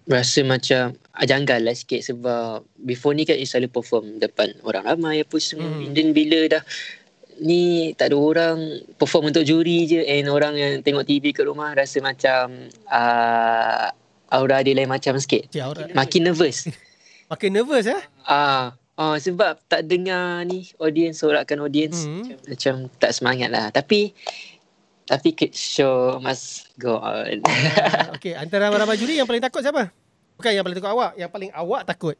Rasa macam janggal lah sikit sebab before ni kan Is selalu perform depan orang ramai apa semua. Dan bila dah ni tak ada orang, perform untuk juri je and orang yang tengok TV kat rumah, rasa macam aura dia lain macam sikit. Makin nervous. Makin nervous sebab tak dengar ni sorakan audience. Macam tak semangat lah. Tapi show must go on. Okay, antara ramai-ramai juri yang paling takut siapa? Bukan yang paling takut awak, yang paling awak takut.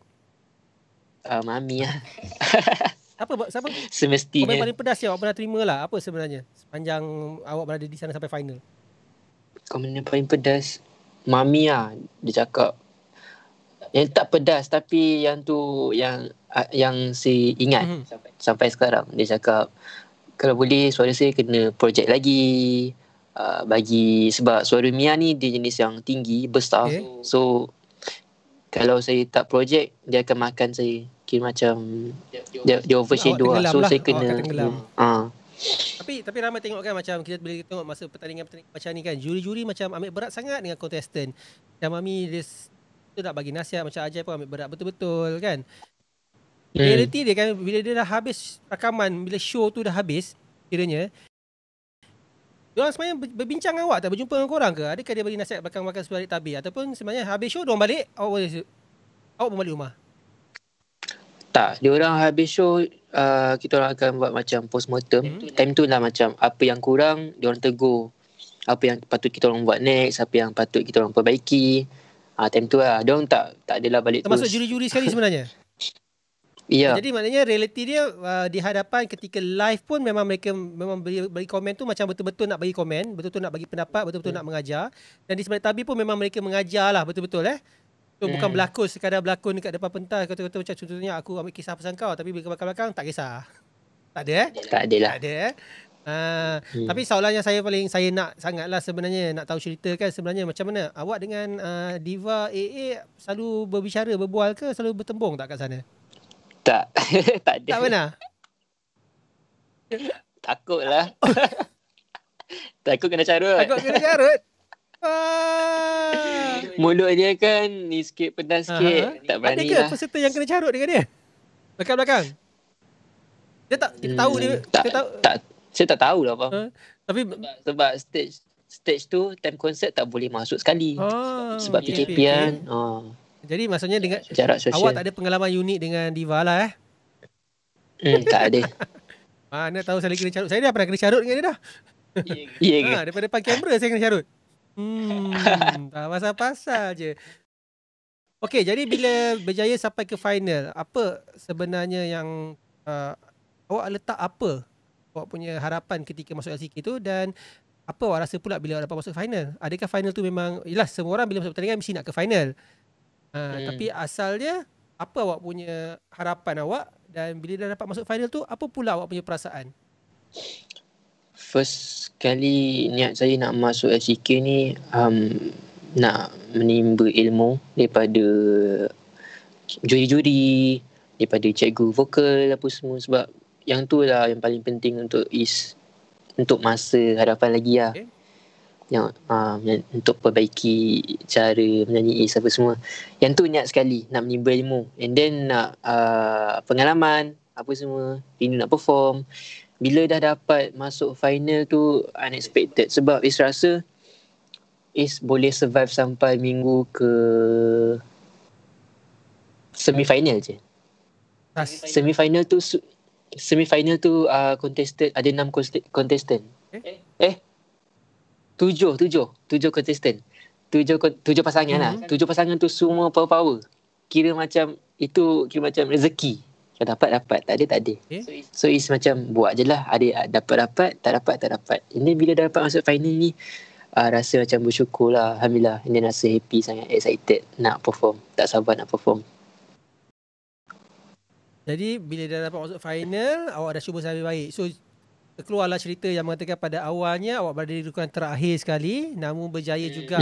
Mami lah. Siapa? Semestinya. Komen paling pedas yang awak pernah terima lah. Apa sebenarnya sepanjang awak berada di sana sampai final? Komen yang paling pedas Mami lah. Dia cakap yang tak pedas tapi yang tu yang si ingat sampai sekarang. Dia cakap kalau boleh suara saya kena project lagi, bagi sebab suara Mia ni dia jenis yang tinggi, besar. So kalau saya tak project, dia akan makan saya. Kira macam dia overshadow lah. So saya kena Tapi ramai tengok kan, macam kita boleh tengok masa pertandingan macam ni kan, juri-juri macam ambil berat sangat dengan kontestan. Macam Mami dia nak bagi nasihat, macam Ajay pun ambil berat betul-betul kan. Reality dia kan, bila dia dah habis rakaman, bila show tu dah habis kiranya, diorang sebenarnya berbincang dengan awak tak? Berjumpa dengan korang ke? Adakah dia bagi nasihat belakang-belakang sebalik tabir? Ataupun sebenarnya habis show diorang balik, awak pun balik rumah? Tak, diorang habis show, kita orang akan buat macam postmortem. Time tu lah macam apa yang kurang diorang tegur, apa yang patut kita orang buat next, apa yang patut kita orang perbaiki. Time tu lah diorang tak adalah balik termasuk juri-juri sekali sebenarnya? Ya, Jadi maknanya realiti dia di hadapan ketika live pun memang mereka memang bagi komen tu macam betul-betul nak bagi komen, betul-betul nak bagi pendapat, betul-betul nak mengajar. Dan di sebalik tabir pun memang mereka mengajar lah betul-betul So bukan berlakon sekadar berlakon dekat depan pentas kata-kata macam contohnya aku ambil kisah pasal kau tapi belakang-belakang tak kisah. Tak ada tak ada lah. Tak ada Tapi soalan yang saya nak sangatlah sebenarnya nak tahu cerita kan sebenarnya macam mana awak dengan Diva AA selalu berbicara berbual ke selalu bertembung tak kat sana? Tak, tak ada. Tak pernah? Takut lah. Takut kena carut. Takut kena carut? Mulut dia kan ni sikit pedas sikit. Tak berani ada ke lah. peserta yang kena carut dengan dia? Belakang-belakang? Dia tak, kita tahu dia. Kita tahu. Saya tak tahu lah apa. Tapi sebab stage tu time konsert tak boleh masuk sekali. Sebab PKP kan. Jadi maksudnya dengan jarak sosial. Awak tak ada pengalaman unik dengan Diva lah tak ada. Nak tahu saya kena carut. Saya dah pernah kena carut dengan dia dah. Ya ke? Daripada depan kamera saya kena carut. Tak pasal-pasal je. Okey, jadi bila berjaya sampai ke final, apa sebenarnya yang awak letak apa? Awak punya harapan ketika masuk LCK tu dan apa awak rasa pula bila awak dapat masuk final? Adakah final tu memang, yelah semua orang bila masuk pertandingan mesti nak ke final. Tapi asalnya, apa awak punya harapan awak dan bila dah dapat masuk final tu, apa pula awak punya perasaan? First kali niat saya nak masuk LCK ni nak menimba ilmu daripada juri-juri, daripada cikgu vokal apa semua sebab yang tu lah yang paling penting untuk untuk masa hadapan lagi lah. Okay. Yang untuk perbaiki cara menyanyi apa semua. Yang tu niat sekali nak menimba ilmu and then nak pengalaman apa semua, rindu nak perform. Bila dah dapat masuk final tu unexpected sebab Is rasa Is boleh survive sampai minggu ke semi-final je. Semi-final tu contestant ada 6 contestant. 7 contestant. 7 pasangan lah. 7 pasangan tu semua power. Kira macam rezeki. Kalau dapat, tak ada. So Is macam buat je lah. Ada dapat, tak dapat. Ini bila dah dapat masuk final ni, rasa macam bersyukur lah. Alhamdulillah. Ini rasa happy sangat, excited nak perform. Tak sabar nak perform. Jadi bila dah dapat masuk final, awak dah cuba sambil baik. So keluarlah cerita yang mengatakan pada awalnya awak berada di rukungan terakhir sekali namun berjaya juga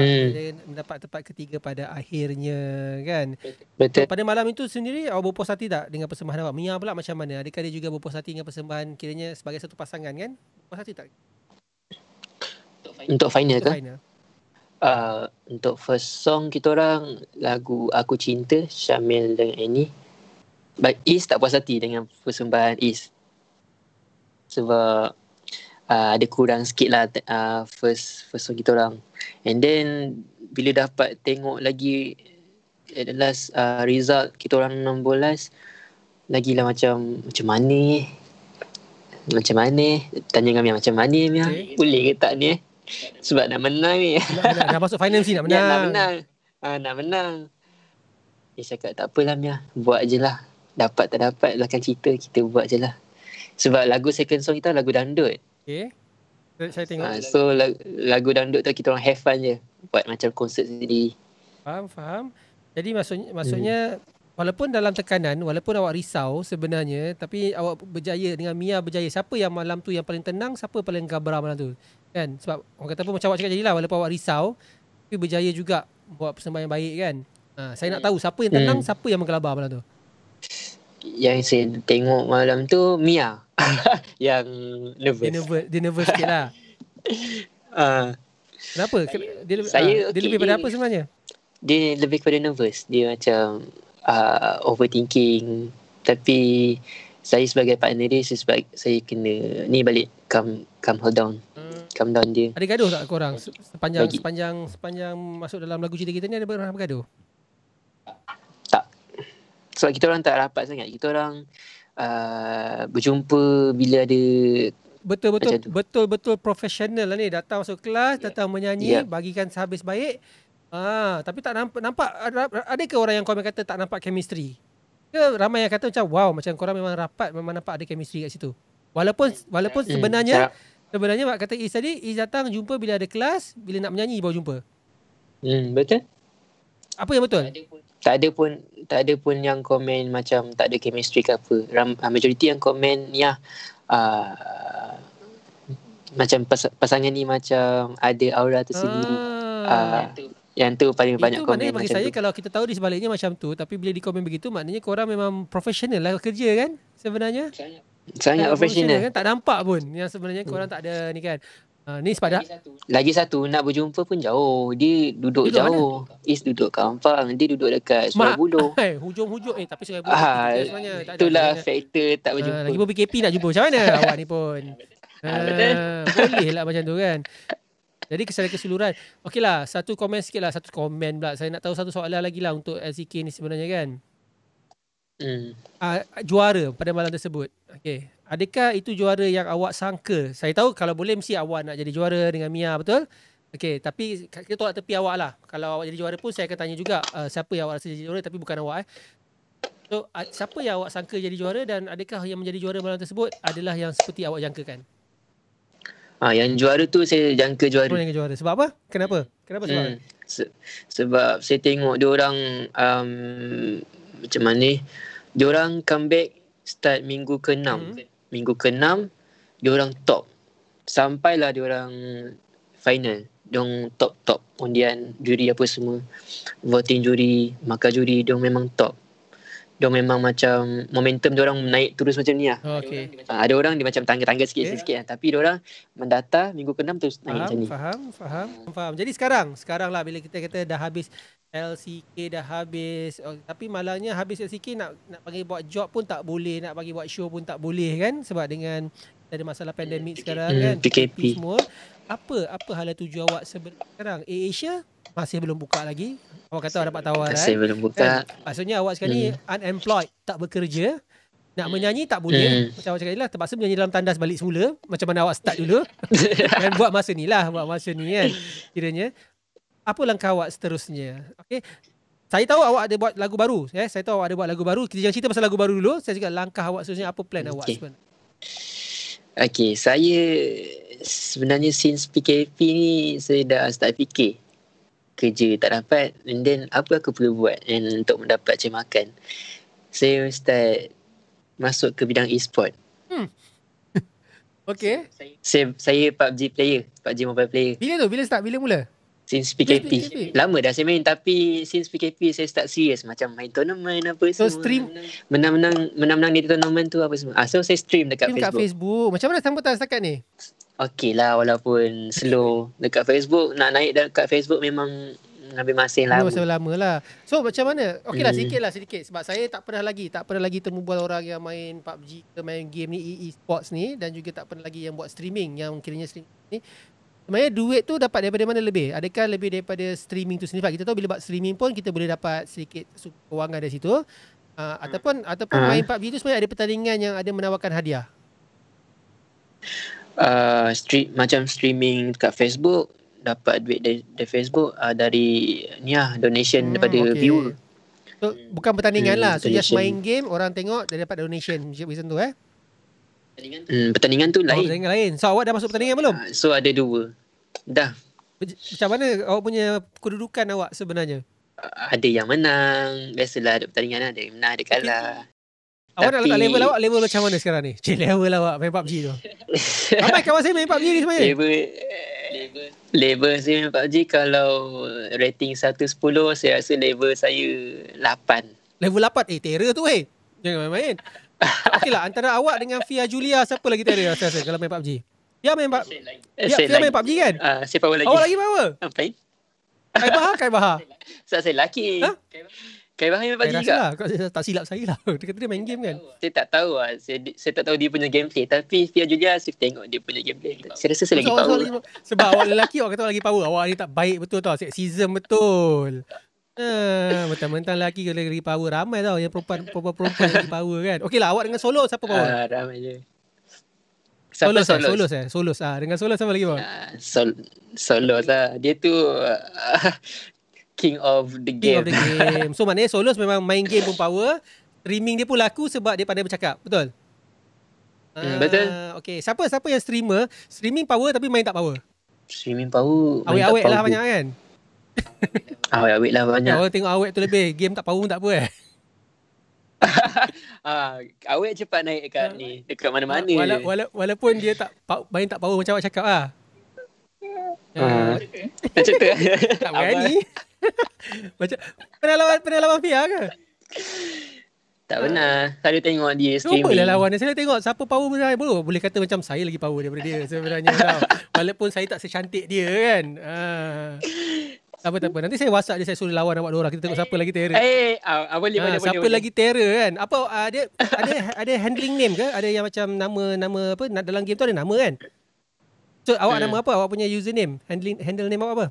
mendapat tempat ketiga pada akhirnya kan. Betul. So, pada malam itu sendiri awak berpuas hati tak dengan persembahan awak? Mia pula macam mana? Adakah dia juga berpuas hati dengan persembahan kiranya sebagai satu pasangan kan? Berpuas hati tak? Untuk final ke? Untuk first song kita orang lagu Aku Cinta Syamil dengan Annie. Is tak puas hati dengan persembahan Is. Sebab ada kurang sikit lah first song kita orang. And then bila dapat tengok lagi at the last result kita orang 16, lagilah macam mana tanya dengan Mia macam mana Mia, boleh ke tak ni sebab nak menang ni. Nak masuk final mesti nak menang. Nak menang. Dia cakap tak apalah Mia, buat je lah. Dapat tak dapat belakang cerita, kita buat je lah. Sebab lagu second song kita lagu dangdut. Okay. Saya tengok. So lagu dangdut tu kita orang have fun je. Buat macam konsert sendiri. Faham. Jadi maksudnya walaupun dalam tekanan, walaupun awak risau sebenarnya, tapi awak berjaya dengan Mia berjaya. Siapa yang malam tu yang paling tenang, siapa paling gabra malam tu? Kan? Sebab orang kata pun macam awak cakap jadilah, walaupun awak risau, tapi berjaya juga buat persembahan yang baik kan? Saya nak tahu siapa yang tenang, siapa yang menggelabar malam tu? Yang saya tengok malam tu Mia. Yang nervous. Dia nervous sikit lah. Kenapa? Dia lebih pada apa sebenarnya? Dia lebih kepada nervous. Dia macam overthinking. Tapi saya sebagai partner dia, saya kena ni balik calm hold down. Calm down dia. Ada gaduh tak korang sepanjang masuk dalam lagu cerita kita ni, ada pernah bergaduh? Tak. Sebab kita orang tak rapat sangat. Kita orang berjumpa bila ada betul-betul profesional lah ni. Datang masuk kelas, datang menyanyi, bagikan sehabis baik. Tapi tak nampak ada ke orang yang komen kata tak nampak chemistry? Ramai yang kata macam wow, macam korang memang rapat, memang nampak ada chemistry kat situ. Walaupun sebenarnya Mak kata Is tadi, Is datang jumpa bila ada kelas, bila nak menyanyi baru jumpa. Betul. Apa yang betul? Tak ada pun yang komen macam tak ada chemistry ke apa. Majoriti yang komen macam pasangan ni macam ada aura tersendiri. Yang tu paling banyak komen. Itu maknanya bagi saya kalau kita tahu di sebaliknya macam tu, tapi bila di komen begitu maknanya korang memang profesional lah kerja kan sebenarnya. Sangat profesional kan, tak nampak pun yang sebenarnya korang tak ada ni kan. Ni sepadan. Lagi satu nak berjumpa pun jauh. Dia duduk jauh. Is duduk Kampang, dia duduk dekat Sungai Buloh. Hujung-hujung tapi Sungai Buloh sebenarnya tak ada. Itulah faktor tak berjumpa. Lagi pun PKP nak jumpa macam mana awak ni pun. Boleh lah macam tu kan. Jadi keseluruhan keseluruhan. Okeylah, satu komen pula. Saya nak tahu satu soalan lagi lah untuk LCK ni sebenarnya kan. Juara pada malam tersebut. Okey. Adakah itu juara yang awak sangka? Saya tahu kalau boleh mesti awak nak jadi juara dengan Mia, betul? Okey, tapi kita tolak tepi awak lah. Kalau awak jadi juara pun saya akan tanya juga siapa yang awak rasa jadi juara tapi bukan awak. So, siapa yang awak sangka jadi juara dan adakah yang menjadi juara malam tersebut adalah yang seperti awak jangkakan? Yang juara tu saya jangka juara. Sebab apa? Kenapa sebab? Sebab saya tengok dia orang macam mana dia orang comeback start minggu ke-6. Minggu ke-6 dia orang top. Sampailah dia orang final. Dia orang top undian juri apa semua. Voting juri, markah juri, dia orang memang top. Dia memang macam momentum dia orang naik terus macam ni lah. Okay. Ada orang dia macam tangga-tangga sikit-sikit lah. Tapi dia orang mendata minggu ke-6 terus naik macam ni. Faham. Jadi sekarang lah bila kita kata dah habis LCK dah habis, tapi malangnya habis LCK nak bagi buat job pun tak boleh, nak bagi buat show pun tak boleh kan, sebab dengan ada masalah pandemik sekarang kan, PKP semua. Apa hala tuju awak sekarang? Asia masih belum buka lagi. Awak kata awak dapat tawaran. Masih belum buka. Kan? Maksudnya awak sekarang ni unemployed, tak bekerja. Nak menyanyi tak boleh. Macam awak cakap lah, terpaksa menyanyi dalam tandas balik semula. Macam mana awak start dulu. Dan buat masa ni kan. Kiranya. Apa langkah awak seterusnya? Okay. Saya tahu awak ada buat lagu baru. Saya tahu awak ada buat lagu baru. Kita jangan cerita pasal lagu baru dulu. Saya cakap langkah awak seterusnya, apa plan awak sebenarnya? Okay, saya sebenarnya since PKP ni saya dah start fikir kerja tak dapat, and then apa aku perlu buat untuk mendapat cek makan. Saya start masuk ke bidang e-sport. Okay. Saya PUBG player, PUBG mobile player. Bila mula? Since PKP. Lama dah saya main, tapi since PKP saya start serious, macam main tournament apa semua. So stream menang di tournament tu apa semua. So saya stream dekat Facebook. Macam mana sambutan setakat ni? Okey lah, walaupun slow dekat Facebook. Nak naik dekat Facebook memang ambil masa yang lama. Masa lama lah. So macam mana? Okey lah, sedikit. Sebab saya tak pernah lagi temu bual orang yang main PUBG ke main game ni, e-sports ni, dan juga tak pernah lagi yang buat streaming, yang kiranya streaming ni. Sebenarnya duit tu dapat daripada mana lebih? Adakah lebih daripada streaming tu sendiri? Kita tahu bila buat streaming pun kita boleh dapat sedikit kewangan dari situ. Ataupun main PUBG tu sebenarnya ada pertandingan yang ada menawarkan hadiah. Macam streaming kat Facebook, dapat duit dari Facebook, dari donation daripada viewer. So bukan pertandingan lah. So just main game, orang tengok dia dapat donation macam tu pertandingan tu lain. Pertandingan lain. So awak dah masuk pertandingan belum? So ada 2. Dah. Macam mana awak punya kedudukan awak sebenarnya? Ada yang menang. Biasalah ada pertandingan, ada yang menang, ada kalah. Awak nak letak level awak, level macam mana sekarang ni? Level awak main PUBG tu. Ramai kawan saya main PUBG ni sebenarnya. Level saya main PUBG, kalau rating 1-10, saya rasa level saya 8. Level 8? Terror tu jangan main-main. Okey lah, antara awak dengan Fia Julia, siapa lagi terror rasa kalau main PUBG? Fia main PUBG kan? Saya power lagi. Awak lagi power? Apain? Kai Bahar. Saya lelaki. Kai Bahar main PUBG juga. Lah, tak silap saya lah. Dia kata dia main game kan? Saya tak tahu lah. Saya tak tahu dia punya gameplay. Tapi Fia Julia, saya tengok dia punya gameplay. Saya rasa saya lagi power. Sebab awak lelaki, awak kata awak lagi power. Awak ni tak baik betul tau. Sexism betul. Mentang-mentang lelaki lagi power. Ramai tau yang perempuan lagi power kan. Okey lah, awak dengan solo siapa power? Ramai je. Solos. Dengan Solos siapa lagi power? Solos lah. Dia tu king of the game. So maknanya Solos memang main game pun power, streaming dia pun laku sebab dia pandai bercakap. Betul? Betul. Okay. Siapa yang streaming power tapi main tak power? Streaming power, main tak Awet-awet lah power. banyak kan? Awet lah banyak. Orang tengok awet tu lebih. Game tak power pun tak apa Awet cepat naik dekat ni, dekat mana-mana. Walaupun dia main tak power macam awak cakap lah. Macam tu. Tak berani. Macam pernah lawan Fia ke? Tak pernah. Selalu tengok dia streaming. Cubalah lawan dia. Saya tengok siapa power baru. Boleh kata macam saya lagi power daripada dia sebenarnya tau. Walaupun saya tak secantik dia kan. Tak apa. Nanti saya WhatsApp dia, saya suruh lawan awak dua orang. Kita tengok siapa lagi terror. Boleh. Siapa lagi terror kan? Apa ada handling name ke? Ada yang macam nama apa dalam game tu ada nama kan? So awak nama apa? Awak punya username, handle name awak apa?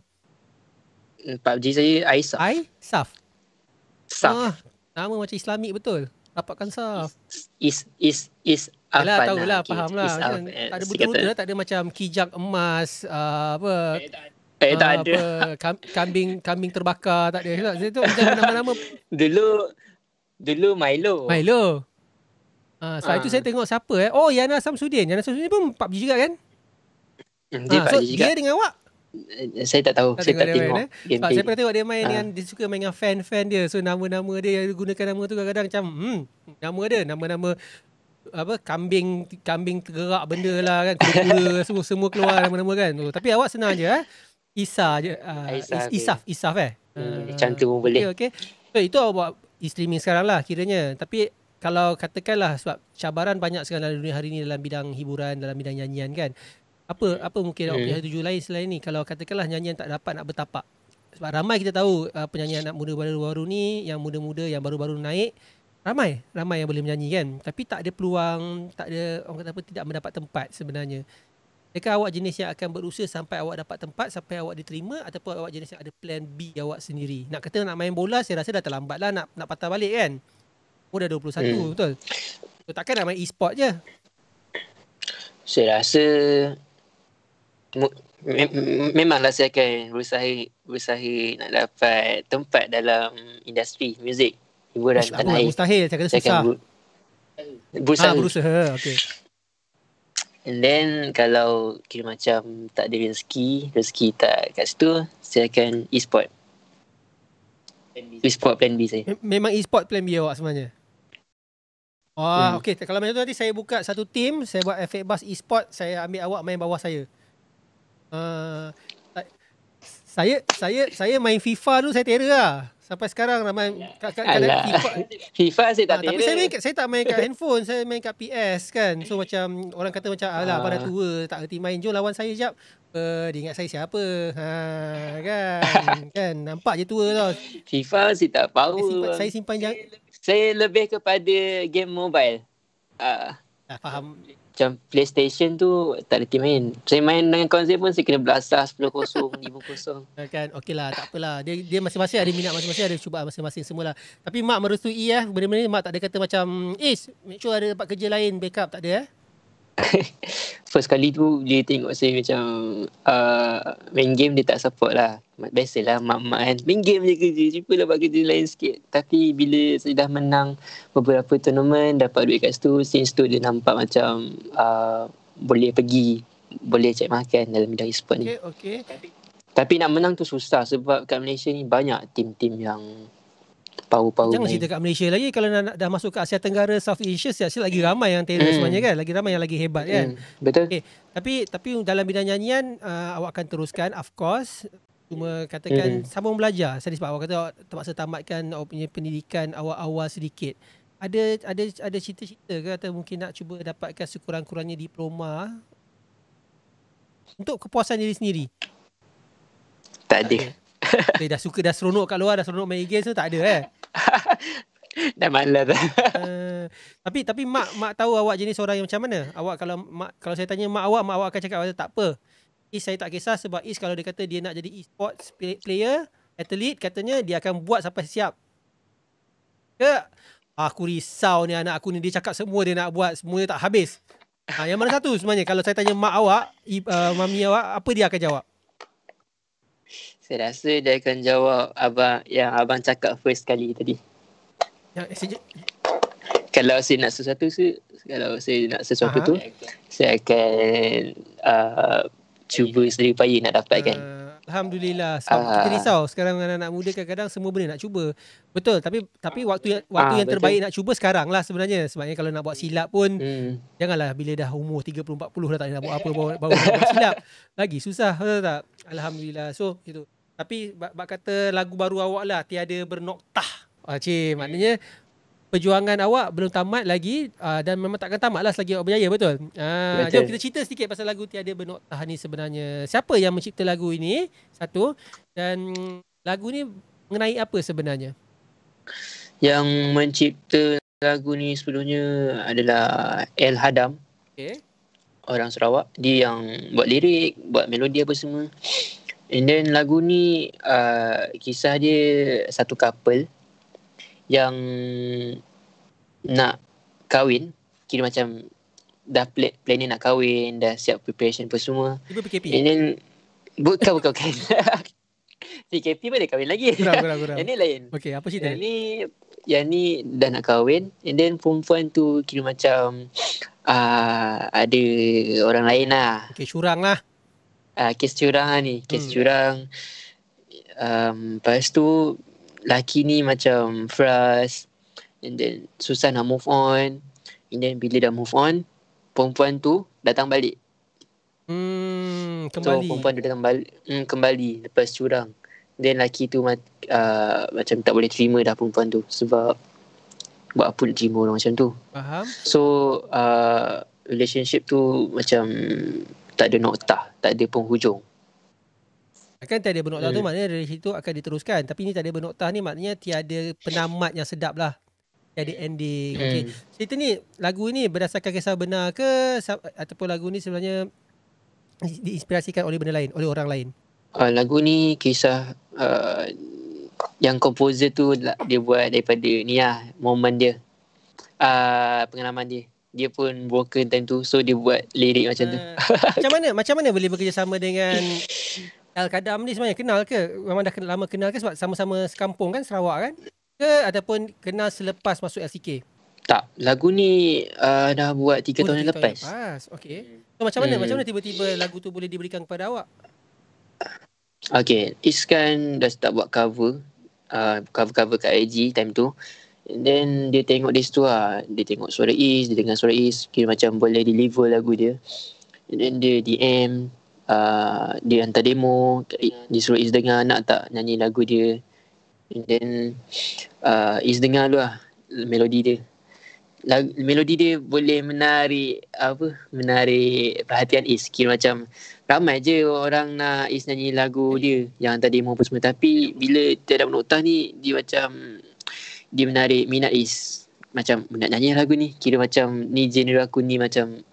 PUBG saya Aisaf. Saf. Saf. Nama macam Islamik betul. Rapatkan Saf. Is Yalah, Afan. tahulah, faham lah. Tak ada betul-betul lah. Tak ada macam kijang emas, apa. Tak ada. Kambing terbakar, tak ada. Itu macam nama-nama. Dulu Milo. Setelah itu saya tengok siapa Yana Samsudin. Yana Samsudin pun PUBG juga kan? Dia dengan awak? Saya tak tahu. Saya tak tengok gameplay. Saya pernah tengok dia main dengan, dia suka main dengan fan dia. So nama-nama dia gunakan nama tu kadang-kadang macam nama apa kambing tergerak benda lah kan, kura-kura semua keluar nama-nama kan. Tapi awak senang je Isa je. Isaf macam tu pun boleh. Okay. So itu awak buat streaming sekarang lah kiranya. Tapi kalau katakanlah sebab cabaran banyak sekarang dalam dunia hari ni dalam bidang hiburan, dalam bidang nyanyian kan. Apa mungkin awak punya tuju lain selain ni? Kalau katakanlah nyanyian tak dapat nak bertapak. Sebab ramai kita tahu penyanyi anak muda baru-baru ni, yang muda-muda yang baru-baru naik, ramai yang boleh menyanyi kan. Tapi tak ada peluang, tak ada, orang kata apa, tidak mendapat tempat sebenarnya. Adakah awak jenis yang akan berusaha sampai awak dapat tempat, sampai awak diterima, ataupun awak jenis yang ada plan B awak sendiri? Nak kata nak main bola, saya rasa dah terlambat lah nak patah balik kan. Dah 21 betul. So, takkan nak main e-sport je. Saya rasa memanglah saya akan berusaha nak dapat tempat dalam industri muzik hiburan tanah air. Mustahil, saya kata susah. Berusaha. Okay. And then kalau kira macam tak ada rezeki tak kat situ, saya akan e-sport. E-sport plan B saya. Memang e-sport plan B awak sebenarnya? Okay. Kalau macam tu nanti saya buka satu team, saya buat FX Bus e-sport, saya ambil awak main bawah saya. Saya main FIFA dulu, saya terror lah. Sampai sekarang main FIFA saya tak terror. Tapi saya tak main kat handphone, saya main kat PS kan. So macam orang kata macam alah pada tua tak erti main, jom lawan saya jap. Dia ingat saya siapa? Kan nampak je tua tau. FIFA saya tak power. Saya simpan saya lebih kepada game mobile. Faham. Macam PlayStation tu tak ada team main. Saya main dengan kawan saya pun saya kena belasah 10-0, 5-0. Kan okey lah, tak apalah. Dia masing-masing ada minat masing-masing, ada cubaan masing-masing semualah. Tapi mak merestui benda-benda ni. Mak tak ada kata macam make sure ada dapat kerja lain backup, tak ada First kali tu dia tengok saya macam main game, dia tak support lah. Biasalah mak-mak kan, main game je kerja, cubalah buat kerja lain sikit. Tapi bila saya dah menang beberapa tournament, dapat duit kat situ, since tu dia nampak macam boleh cek makan dalam bidang e-sport ni. Okay. Tapi nak menang tu susah sebab kat Malaysia ni banyak tim-tim yang power-power. Jangan cerita kat Malaysia lagi. Kalau dah masuk ke Asia Tenggara, South Asia, siap-siap lagi ramai yang terror sebenarnya kan. Lagi ramai yang lagi hebat kan. Betul. Okay. Tapi dalam bidang nyanyian, awak akan teruskan, of course. Cuma katakan sambung belajar. Sebab awak kata awak terpaksa tamatkan awak punya pendidikan awal-awal sedikit. Ada cita-cita ke atau mungkin nak cuba dapatkan sekurang-kurangnya diploma untuk kepuasan diri sendiri? Tak ada. Dah seronok kat luar, dah seronok main game tu, tak ada Dah malas dah. Tapi mak tahu awak jenis orang yang macam mana? Awak kalau saya tanya mak awak akan cakap tak apa. Saya tak kisah sebab kalau dia kata dia nak jadi e-sports player, athlete, katanya dia akan buat sampai siap. Aku risau ni anak aku ni, dia cakap semua dia nak buat, semuanya tak habis. Yang mana satu sebenarnya? Kalau saya tanya mak awak, mami awak, apa dia akan jawab? Saya rasa dia akan jawab yang abang cakap first kali tadi. Kalau saya nak sesuatu tu, saya akan cuba sedaya upaya nak dapatkan. Alhamdulillah. Sebab kita risau sekarang anak-anak muda kadang-kadang semua benda nak cuba. Betul, tapi waktu yang terbaik nak cuba sekarang lah sebenarnya. Sebabnya kalau nak buat silap pun janganlah bila dah umur 30-40 dah tak nak buat apa baru nak buat silap. Lagi susah, betul tak? Alhamdulillah. So itu. Tapi bak kata lagu baru awak lah Tiada Bernoktah. Maknanya perjuangan awak belum tamat lagi dan memang takkan tamat lah selagi awak berjaya, betul? Jom kita cerita sedikit pasal lagu Tiada Bernoktah ni sebenarnya. Siapa yang mencipta lagu ini? Satu. Dan lagu ni mengenai apa sebenarnya? Yang mencipta lagu ni sebelumnya adalah El Hadam. Okay. Orang Sarawak. Dia yang buat lirik, buat melodi apa semua. And then lagu ni kisah dia satu couple yang nak kahwin, kira macam dah planning nak kahwin, dah siap preparation apa semua. Tiba PKP. And then bukan. PKP pun dah kahwin lagi. Kurang. Yang ni lain. Okey, apa cerita? Yang ni dah nak kahwin, and then perempuan tu kira macam ada orang lain lah. Okey, curang lah. Kes curang lah ni. Kes curang. Lepas tu laki ni macam frust, and then susah nak move on. And then bila dah move on, perempuan tu datang balik. Kembali. So perempuan tu datang balik kembali lepas curang. Then laki tu macam tak boleh terima dah perempuan tu, sebab buat apa nak terima orang macam tu. Faham. So relationship tu macam tak ada noktah, tak ada penghujung. Akan tiada bernoktah tu maknanya dari situ akan diteruskan. Tapi ni tiada bernoktah ni maknanya tiada penamat yang sedap lah. Tiada ending. Okay. Cerita ni, lagu ni berdasarkan kisah benar ke ataupun lagu ni sebenarnya diinspirasikan oleh benda lain, oleh orang lain? Lagu ni kisah yang komposer tu dia buat daripada ni lah, momen dia, pengalaman dia. Dia pun broken time tu, so dia buat lirik macam tu. Macam mana boleh bekerjasama dengan El Kadam ni sebenarnya? Kenal ke? Memang dah lama kenal ke sebab sama-sama sekampung kan, Sarawak kan? Ke ataupun kenal selepas masuk LCK? Tak, lagu ni dah buat 3 tahun yang lepas. Okey. So macam mana tiba-tiba lagu tu boleh diberikan kepada awak? Okay, Iskan dah start buat cover kat IG time tu. And then dia tengok di situ lah. Dia tengok suara Is, dia dengar suara Is, kira macam boleh deliver lagu dia. And then dia DM, dia hantar demo, dia suruh Is dengar nak tak nyanyi lagu dia. And then Is dengar dulu lah melodi dia. Melodi dia boleh menarik perhatian Is. Kira macam ramai je orang nak Is nyanyi lagu dia yang hantar demo apa semua. Tapi bila Tiada Bernoktah ni, dia macam dia menarik minat Is. Macam nak nyanyi lagu ni, kira macam ni genre aku ni, macam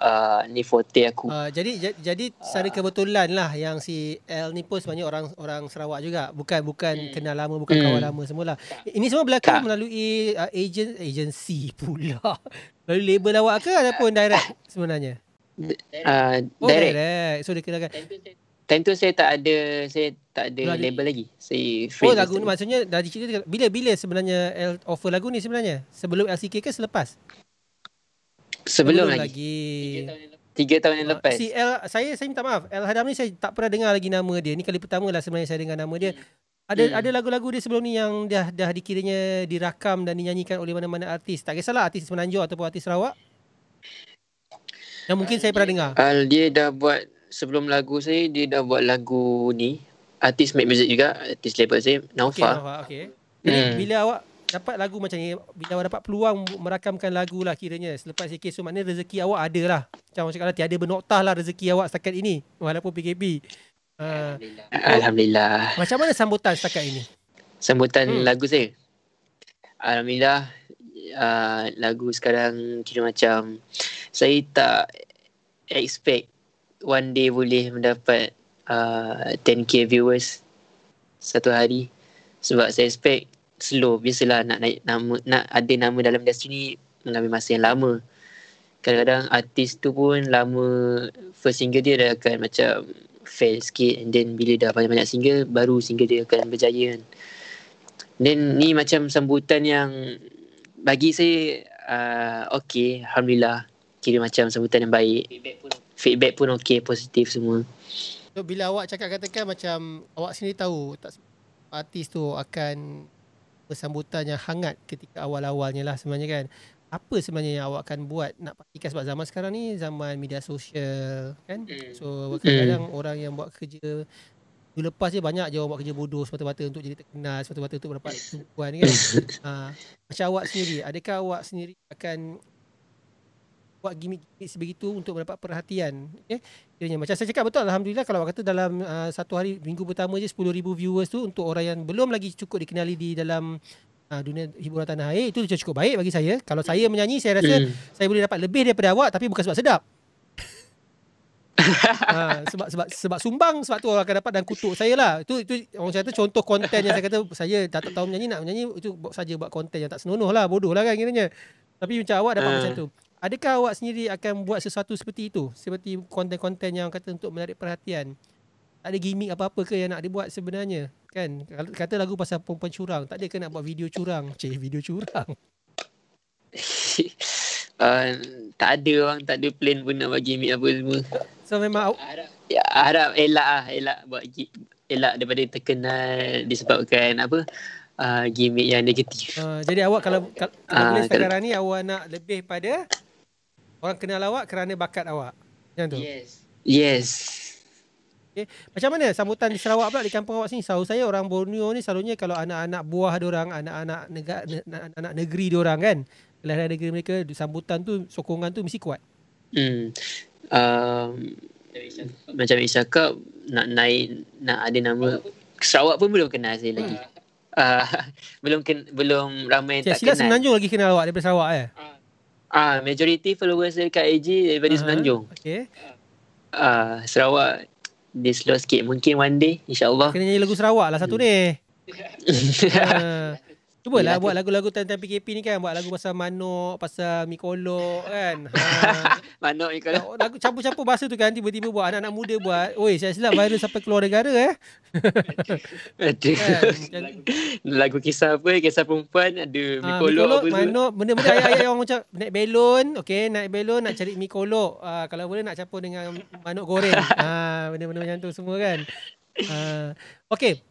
ni forte aku. Jadi secara kebetulan lah yang si El ni pun sebenarnya orang Sarawak juga. Bukan kenal lama, bukan kawan lama semualah. Ini semua berlaku melalui agensi pula. Melalui label awak ke ataupun direct sebenarnya? Direct. So dia kenalkan. Time tu saya tak ada label lagi. Saya free. Lagu ni maksudnya dah dicerita bila sebenarnya El offer lagu ni sebenarnya? Sebelum LCK ke selepas? Sebelum lagi. 3 tahun yang lepas. Si El, saya minta maaf. El Hadam ni saya tak pernah dengar lagi nama dia. Ni kali pertama lah sebenarnya saya dengar nama dia. Ada lagu-lagu dia sebelum ni yang dah dikiranya dirakam dan dinyanyikan oleh mana-mana artis. Tak kisahlah artis Semenanjung ataupun artis Sarawak. Yang mungkin saya pernah dengar. Dia dah buat, sebelum lagu saya, dia dah buat lagu ni. Artis Make Music juga, artis label saya, Naufa. Okay. Jadi bila awak dapat lagu macam ni, bila awak dapat peluang merakamkan lagu lah kiranya selepas CK, so maknanya rezeki awak ada lah. Macam cakap lah, tiada bernoktah lah rezeki awak setakat ini walaupun PKP. Alhamdulillah. Macam mana sambutan setakat ini? Sambutan lagu saya? Alhamdulillah. Lagu sekarang kira macam saya tak expect one day boleh mendapat 10k viewers satu hari. Sebab saya expect slow. Biasalah nak naik nama, nak ada nama dalam industri ni mengambil masa yang lama. Kadang-kadang artis tu pun lama, first single dia dah akan macam fail sikit, and then bila dah banyak-banyak single, baru single dia akan berjaya kan. Then ni macam sambutan yang bagi saya okey, alhamdulillah. Kira macam sambutan yang baik. Feedback pun okey, positif semua. So bila awak cakap katakan macam awak sendiri tahu tak artis tu akan bersambutan yang hangat ketika awal-awalnya lah sebenarnya kan. Apa sebenarnya yang awak akan buat nak pastikan sebab zaman sekarang ni zaman media sosial kan. So kadang-kadang orang yang buat kerja dulu lepas je banyak je orang buat kerja bodoh semata-mata untuk jadi terkenal, semata-mata untuk mendapat tumpuan kan. Macam awak sendiri, adakah awak sendiri akan buat gimmick-gimmick sebegitu untuk mendapat perhatian? Okay? Kiranya, macam saya cakap betul, alhamdulillah kalau awak kata dalam satu hari minggu pertama je 10,000 viewers tu untuk orang yang belum lagi cukup dikenali di dalam dunia hiburan tanah air, itu cukup baik bagi saya. Kalau saya menyanyi, saya rasa saya boleh dapat lebih daripada awak, tapi bukan sebab sedap. Sebab sumbang, sebab tu orang akan dapat dan kutuk saya lah. Itu orang kata contoh konten yang saya kata saya tak tahu menyanyi, nak menyanyi itu saja buat konten yang tak senonoh lah, bodoh lah kan kiranya. Tapi macam awak dapat macam tu. Adakah awak sendiri akan buat sesuatu seperti itu? Seperti konten-konten yang kata untuk menarik perhatian. Tak ada gimmick apa-apa ke yang nak dibuat sebenarnya? Kan? Kata lagu pasal perempuan curang. Tak ada ke nak buat video curang? Video curang. Tak ada orang, tak ada plan pun nak buat gimmick apa semua. So memang harap elak buat elak daripada terkenal disebabkan apa gimmick yang negatif. Jadi awak kalau boleh sekarang ni awak nak lebih pada orang kenal awak kerana bakat awak. Macam tu? Yes. Okay. Macam mana sambutan di Sarawak pula, di kampung awak sini? Setahu saya orang Borneo ni selalunya kalau anak-anak buah diorang, anak-anak negeri diorang kan, kelahiran negeri mereka, sambutan tu, sokongan tu mesti kuat. Macam Isha cakap, nak naik, nak ada nama Sarawak pun belum kenal saya lagi. Belum ramai yang tak kenal. Semenanjung lagi kenal awak daripada Sarawak majority followers saya dekat IG daripada Semenanjung. Okay. Sarawak dia slow sikit. Mungkin one day insyaAllah. Kena nyanyi lagu Sarawak lah satu ni. Cubalah buat lagu-lagu time-time PKP ni kan. Buat lagu pasal manok, pasal mi kolok kan. Manok, mi kolok. Lagu campur-campur bahasa tu kan. Tiba-tiba buat anak-anak muda buat. Oi, saya silap viral sampai keluar negara kan? Lagu kisah apa? Kisah perempuan ada mi kolok apa tu. Manok, benda-benda ayat-ayat yang macam naik belon. Okay, naik belon nak cari mi kolok. Kalau boleh nak campur dengan manok goreng. Benda-benda macam tu semua kan. Okay.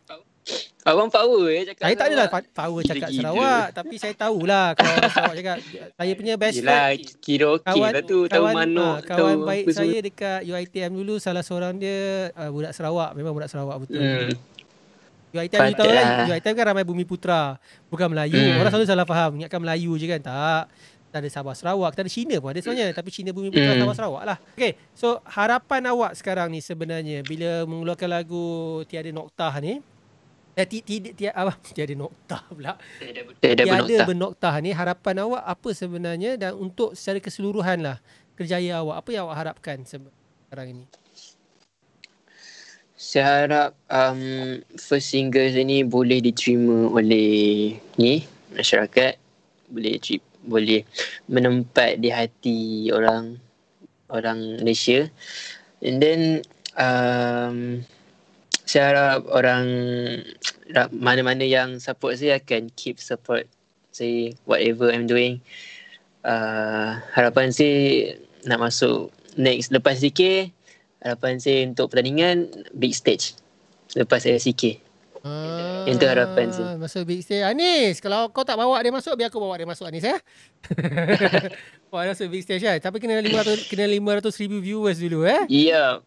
Abang power cakap. Saya tak adalah power cakap Sarawak. Tapi saya tahulah kalau orang Sarawak cakap. Saya punya best friend. Kira okey lah tu. Tahu manok. Kawan baik saya dekat UiTM dulu. Salah seorang dia budak Sarawak. Memang budak Sarawak betul. UiTM you tahu lah. UiTM kan ramai Bumi Putra. Bukan Melayu. Orang selalu salah faham. Ingatkan Melayu je kan. Tak. Kita ada Sabah Sarawak. Kita ada Cina pun ada sebenarnya. Tapi Cina Bumi Putra Sabah Sarawak lah. Okay. So harapan awak sekarang ni sebenarnya bila mengeluarkan lagu Tiada Noktah ni. Tiada noktah pula. Tiada bernoktah ni, harapan awak apa sebenarnya dan untuk secara keseluruhan lah kerjaya awak, apa yang awak harapkan sekarang ini? Saya harap first single ni boleh diterima oleh masyarakat, boleh menempat di hati orang Malaysia, and then saya harap orang mana-mana yang support saya akan keep support saya whatever I'm doing. Harapan saya nak masuk next lepas CK. Harapan saya untuk pertandingan big stage lepas LCK. Itu harapan saya. Masuk big stage. Anis, kalau kau tak bawa dia masuk, biar aku bawa dia masuk Anis Bawa dia masuk big stage kan. Tapi kena 500,000 viewers dulu Ya.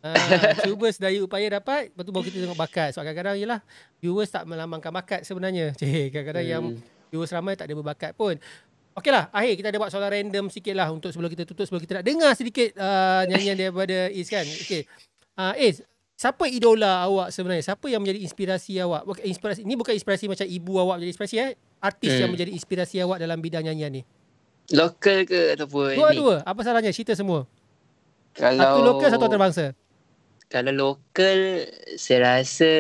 Cuba sedaya upaya dapat, lepas tu baru kita tengok bakat. Sebab kadang-kadang yelah viewers tak melambangkan bakat sebenarnya. Kadang-kadang yang viewers ramai tak ada berbakat pun. Okey lah, akhir kita ada buat soalan random sikit lah untuk sebelum kita tutup, sebelum kita nak dengar sedikit nyanyian daripada Is kan. Okay. Is, siapa idola awak sebenarnya? Siapa yang menjadi inspirasi awak? Ini bukan inspirasi macam ibu awak menjadi inspirasi artis yang menjadi inspirasi awak dalam bidang nyanyian ni. Lokal ke ataupun dua-dua? Apa salahnya? Cerita semua. Kalau satu lokal, satu antarabangsa. Kalau lokal, saya rasa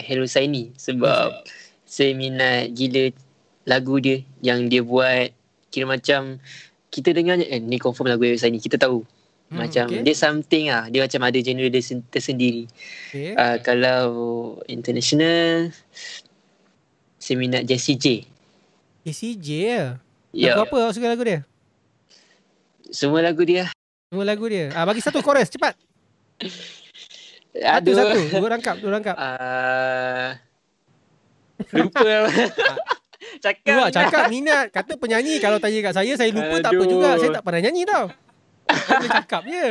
Hel Husaini. Sebab saya minat gila lagu dia yang dia buat. Kira macam kita dengar ni confirm lagu Hel Husaini, kita tahu. Macam dia something dia macam ada genre dia tersendiri. Kalau international, saya minat Jessie J. Jessie J Lagu apa awak suka lagu dia? Semua lagu dia. Semua lagu dia. Bagi satu chorus cepat. Aduh. Satu. Dua rangkap. Lupa. Cakap minat. Kata penyanyi. Kalau tanya kat saya lupa. Tak apa juga. Saya tak pernah nyanyi tau. Saya boleh cakap je.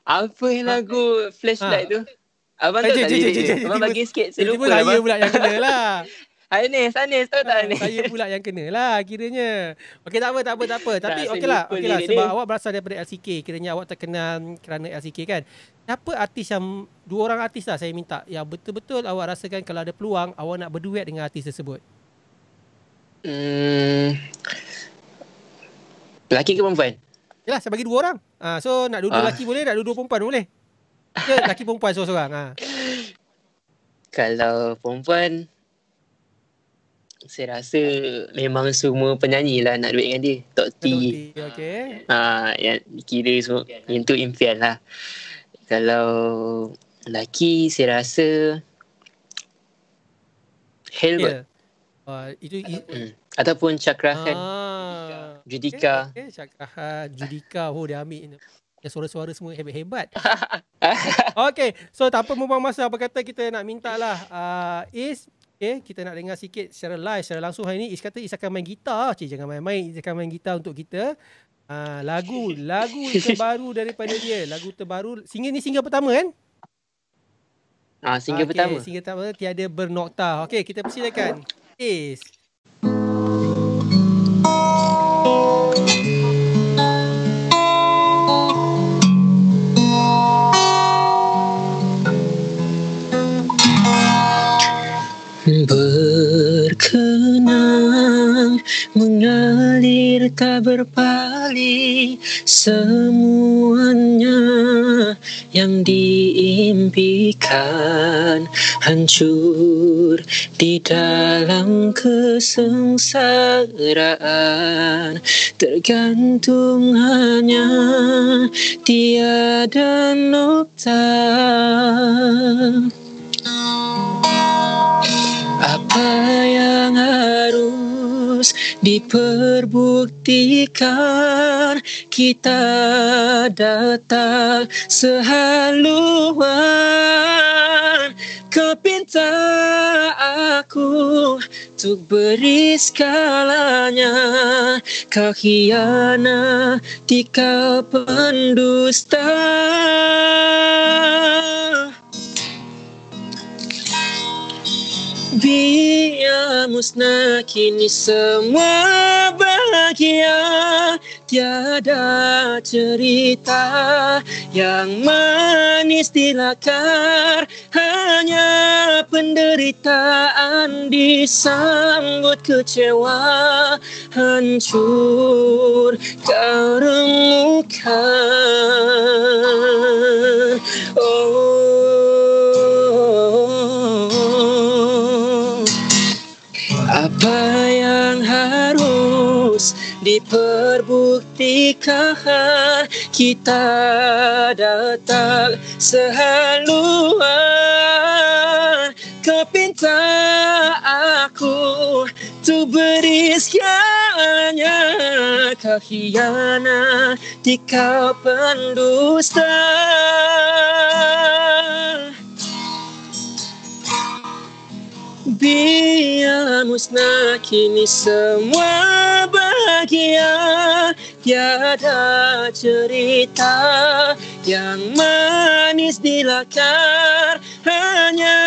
Apa yang lagu Flashlight tu? Abang tahu tak? Abang bagi sikit. Saya lupa. Saya pula yang kena lah. Anis tahu tak Anis? Saya pula yang kena lah kiranya. Okey, tak apa. Tapi okeylah sebab awak berasal daripada LCK. Kiranya awak terkenal kerana LCK kan. Siapa artis yang, 2 orang artis lah saya minta, yang betul-betul awak rasakan kalau ada peluang awak nak berduet dengan artis tersebut? Lelaki ke perempuan? Yalah, saya bagi 2 orang. So nak dua-dua lelaki boleh, nak dua-dua perempuan boleh. Ke lelaki perempuan seorang-seorang? Kalau perempuan, saya rasa memang semua penyanyi lah nak duet dengan dia. Tok T. Okay. Yang kira semua yang tu impian lah. Kalau lelaki, saya rasa Hilbert. Itu ataupun Chakra Khan. Judika. Chakra Khan, Judika. Dia ambil suara-suara semua hebat-hebat. Okay, so tanpa membuang masa, apa kata kita nak minta lah Is, kita nak dengar sikit secara live, secara langsung hari ni. Is kata Is akan main gitar. Jangan main-main, Is akan main gitar untuk kita. Lagu terbaru daripada dia. Lagu terbaru, single pertama kan? Single pertama. Single pertama, Tiada Bernokta. Okay, kita persilakan Is. Berkenang mengalir tak berpaling, semuanya yang diimpikan hancur di dalam kesengsaraan, tergantung hanya tiada nokta. Apa yang harus diperbuktikan, kita datang sehaluan. Kau pinta aku untuk beri segalanya, kau khianati, kau pendusta. Biar musnah kini semua bahagia, tiada cerita yang manis dilakar, hanya penderitaan disambut kecewa, hancur kau remukkan. Apa yang harus diperbuktikan, kita datang sehaluan. Kau pinta aku untuk beri segalanya, kau khianati, kau pendusta. Biar musnah kini semua bahagia, tiada cerita yang manis dilakar, hanya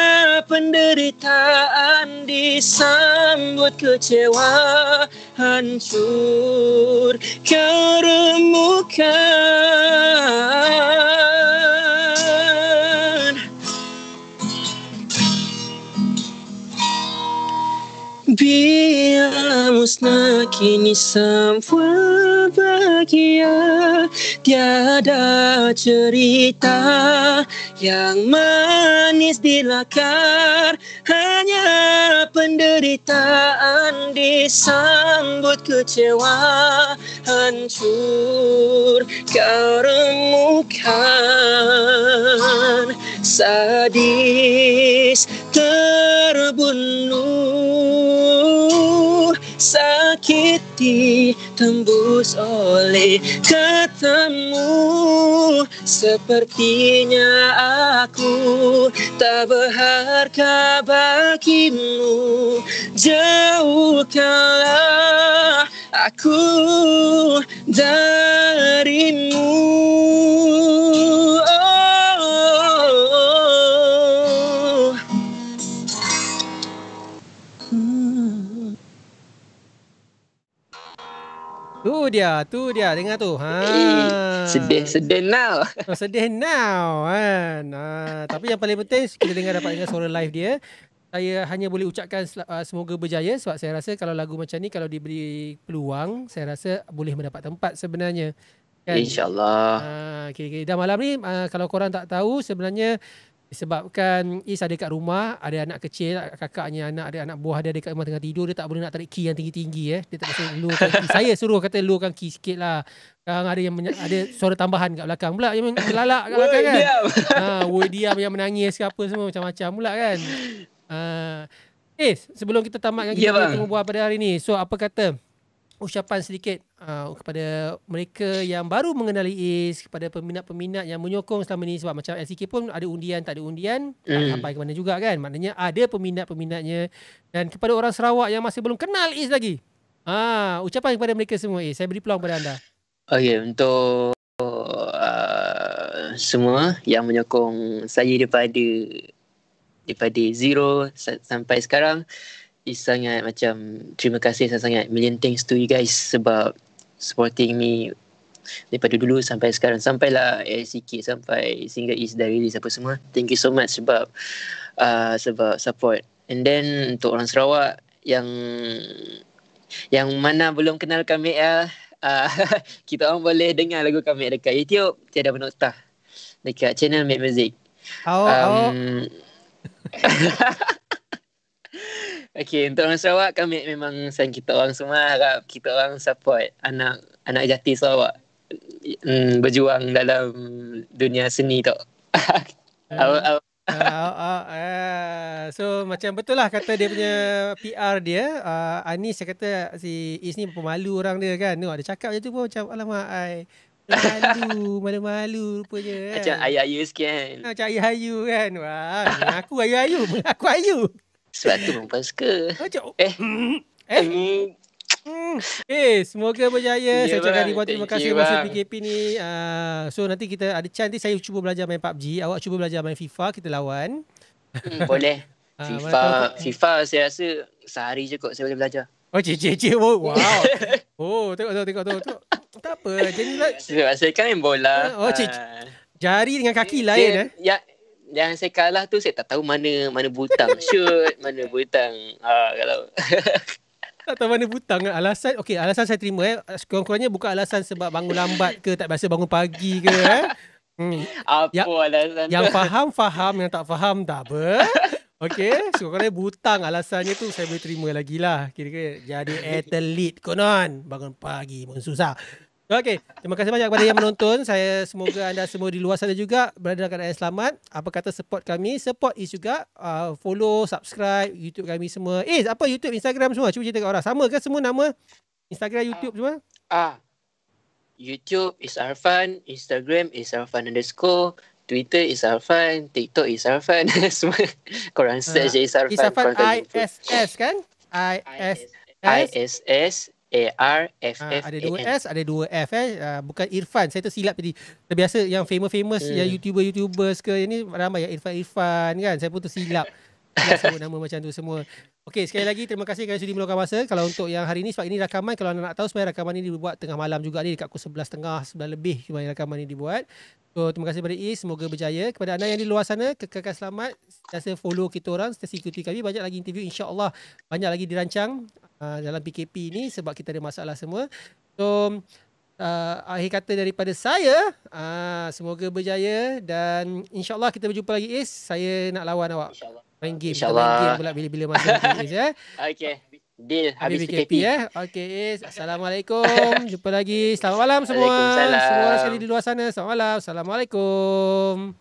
penderitaan disambut kecewa, hancur kau remukkan. Biar musnah kini semua bahagia, tiada cerita yang manis dilakar, hanya penderitaan disambut kecewa, hancur kau remukkan. Sadis terbunuh, sakit ditembus oleh katamu. Sepertinya aku tak berharga bagimu. Jauhkanlah aku darimu. Tu dia, dengar tu. Sedih now. Sedih now kan. Tapi yang paling penting kita dapat dengar suara live dia. Saya hanya boleh ucapkan semoga berjaya sebab saya rasa kalau lagu macam ni kalau diberi peluang, saya rasa boleh mendapat tempat sebenarnya. Kan? InsyaAllah. Okay. Dan malam ni kalau korang tak tahu sebenarnya disebabkan Is ada kat rumah, ada anak kecil, kakaknya ada anak buah dia dekat rumah tengah tidur, dia tak boleh nak tarik key yang tinggi-tinggi dia tak boleh lurkan key. Saya suruh kata lurkan key sikit lah. Sekarang ada yang ada suara tambahan kat belakang pula yang melalak kat belakang kan. Woi diam yang menangis ke apa semua macam-macam pula kan. Sebelum kita tamatkan kita tengah buat pada hari ni. So apa kata ucapan sedikit kepada mereka yang baru mengenali Is, kepada peminat-peminat yang menyokong selama ni, sebab macam LCK pun ada undian, tak ada undian, tak sampai ke mana juga kan. Maknanya ada peminat-peminatnya. Dan kepada orang Sarawak yang masih belum kenal Is lagi, ucapan kepada mereka semua Is, saya beri peluang pada anda. Okay, untuk semua yang menyokong saya daripada zero sampai sekarang, sangat macam terima kasih sangat, million thanks to you guys sebab supporting me daripada dulu sampai sekarang, sampailah LCK, sampai single Is dah release apa semua. Thank you so much sebab support. And then untuk orang Sarawak yang mana belum kenal kami, kita orang boleh dengar lagu kami dekat YouTube Tiada Benoktah, dekat channel Make Music. Okay, untuk orang Sarawak, kami memang sayang kita orang semua. Harap kita orang support anak jati Sarawak berjuang dalam dunia seni tu. So macam betul lah kata dia punya PR dia, Anis, saya kata si Is ni pemalu orang dia kan. Dia cakap macam tu pun macam alamak malu rupanya kan. Macam ayu-ayu sikit kan. Macam ayu-ayu kan. Wah, aku ayu-ayu. Sebab tu perempuan suka. Semoga berjaya. Saya ucapkan ribuan terima kasih masa PKP ni. So nanti kita ada chance, nanti saya cuba belajar main PUBG, awak cuba belajar main FIFA, kita lawan. Boleh. FIFA saya rasa sehari je kot saya boleh belajar. Wow. Tengok tu. Tak apa. Sebab saya kan main bola. Jari dengan kaki lain Yang saya kalah tu saya tak tahu mana butang shoot, mana butang kalau tak tahu mana butang. Alasan saya terima kurang-kurangnya bukan alasan sebab bangun lambat ke, tak biasa bangun pagi ke alasan yang faham, yang tak faham tak apa. Okey, so kalau butang alasannya tu saya boleh terima lagi lah. Kira-kira jadi atlet konon bangun pagi pun susah. Okey, terima kasih banyak kepada yang menonton. Semoga anda semua di luar sana juga berada dalam keadaan selamat. Apa kata support kami, support Is juga, follow, subscribe YouTube kami semua. Apa YouTube, Instagram semua? Cuba cerita kat orang. Sama ke semua nama Instagram, YouTube semua? YouTube is Arfan, Instagram is Arfan _, Twitter is Arfan, TikTok is Arfan. Semua korang search je is Arfan. Is Arfan ISS kan? ISS ARFFAN. Ada 2 S, ada 2 F bukan Irfan. Saya tersilap tadi. Terbiasa yang famous yang YouTubers ke ini ramai yang Irfan kan. Saya pun tersilap. Sebut nama macam tu semua. Okey, sekali lagi terima kasih kerana sudi meluangkan masa. Kalau untuk yang hari ni, sebab ini rakaman, kalau anda nak tahu sebenarnya rakaman ini dibuat tengah malam juga ni, dekat pukul 11.30, 9 lebih rakaman ini dibuat. So terima kasih kepada Is, semoga berjaya. Kepada anda yang di luar sana, kekalkan selamat. Sentiasa follow kita orang, sentiasa ikuti kami. Banyak lagi interview, insya-Allah banyak lagi dirancang dalam PKP ni sebab kita ada masalah semua. So akhir kata daripada saya, semoga berjaya dan insya-Allah kita berjumpa lagi Is. Saya nak lawan awak. InsyaAllah. Main game pula bila-bila masa Is Okey. Deal habis PKP Okey Is. Assalamualaikum. Jumpa lagi. Selamat malam semua. Waalaikumsalam. Semua orang sekali di luar sana. Selamat malam. Assalamualaikum.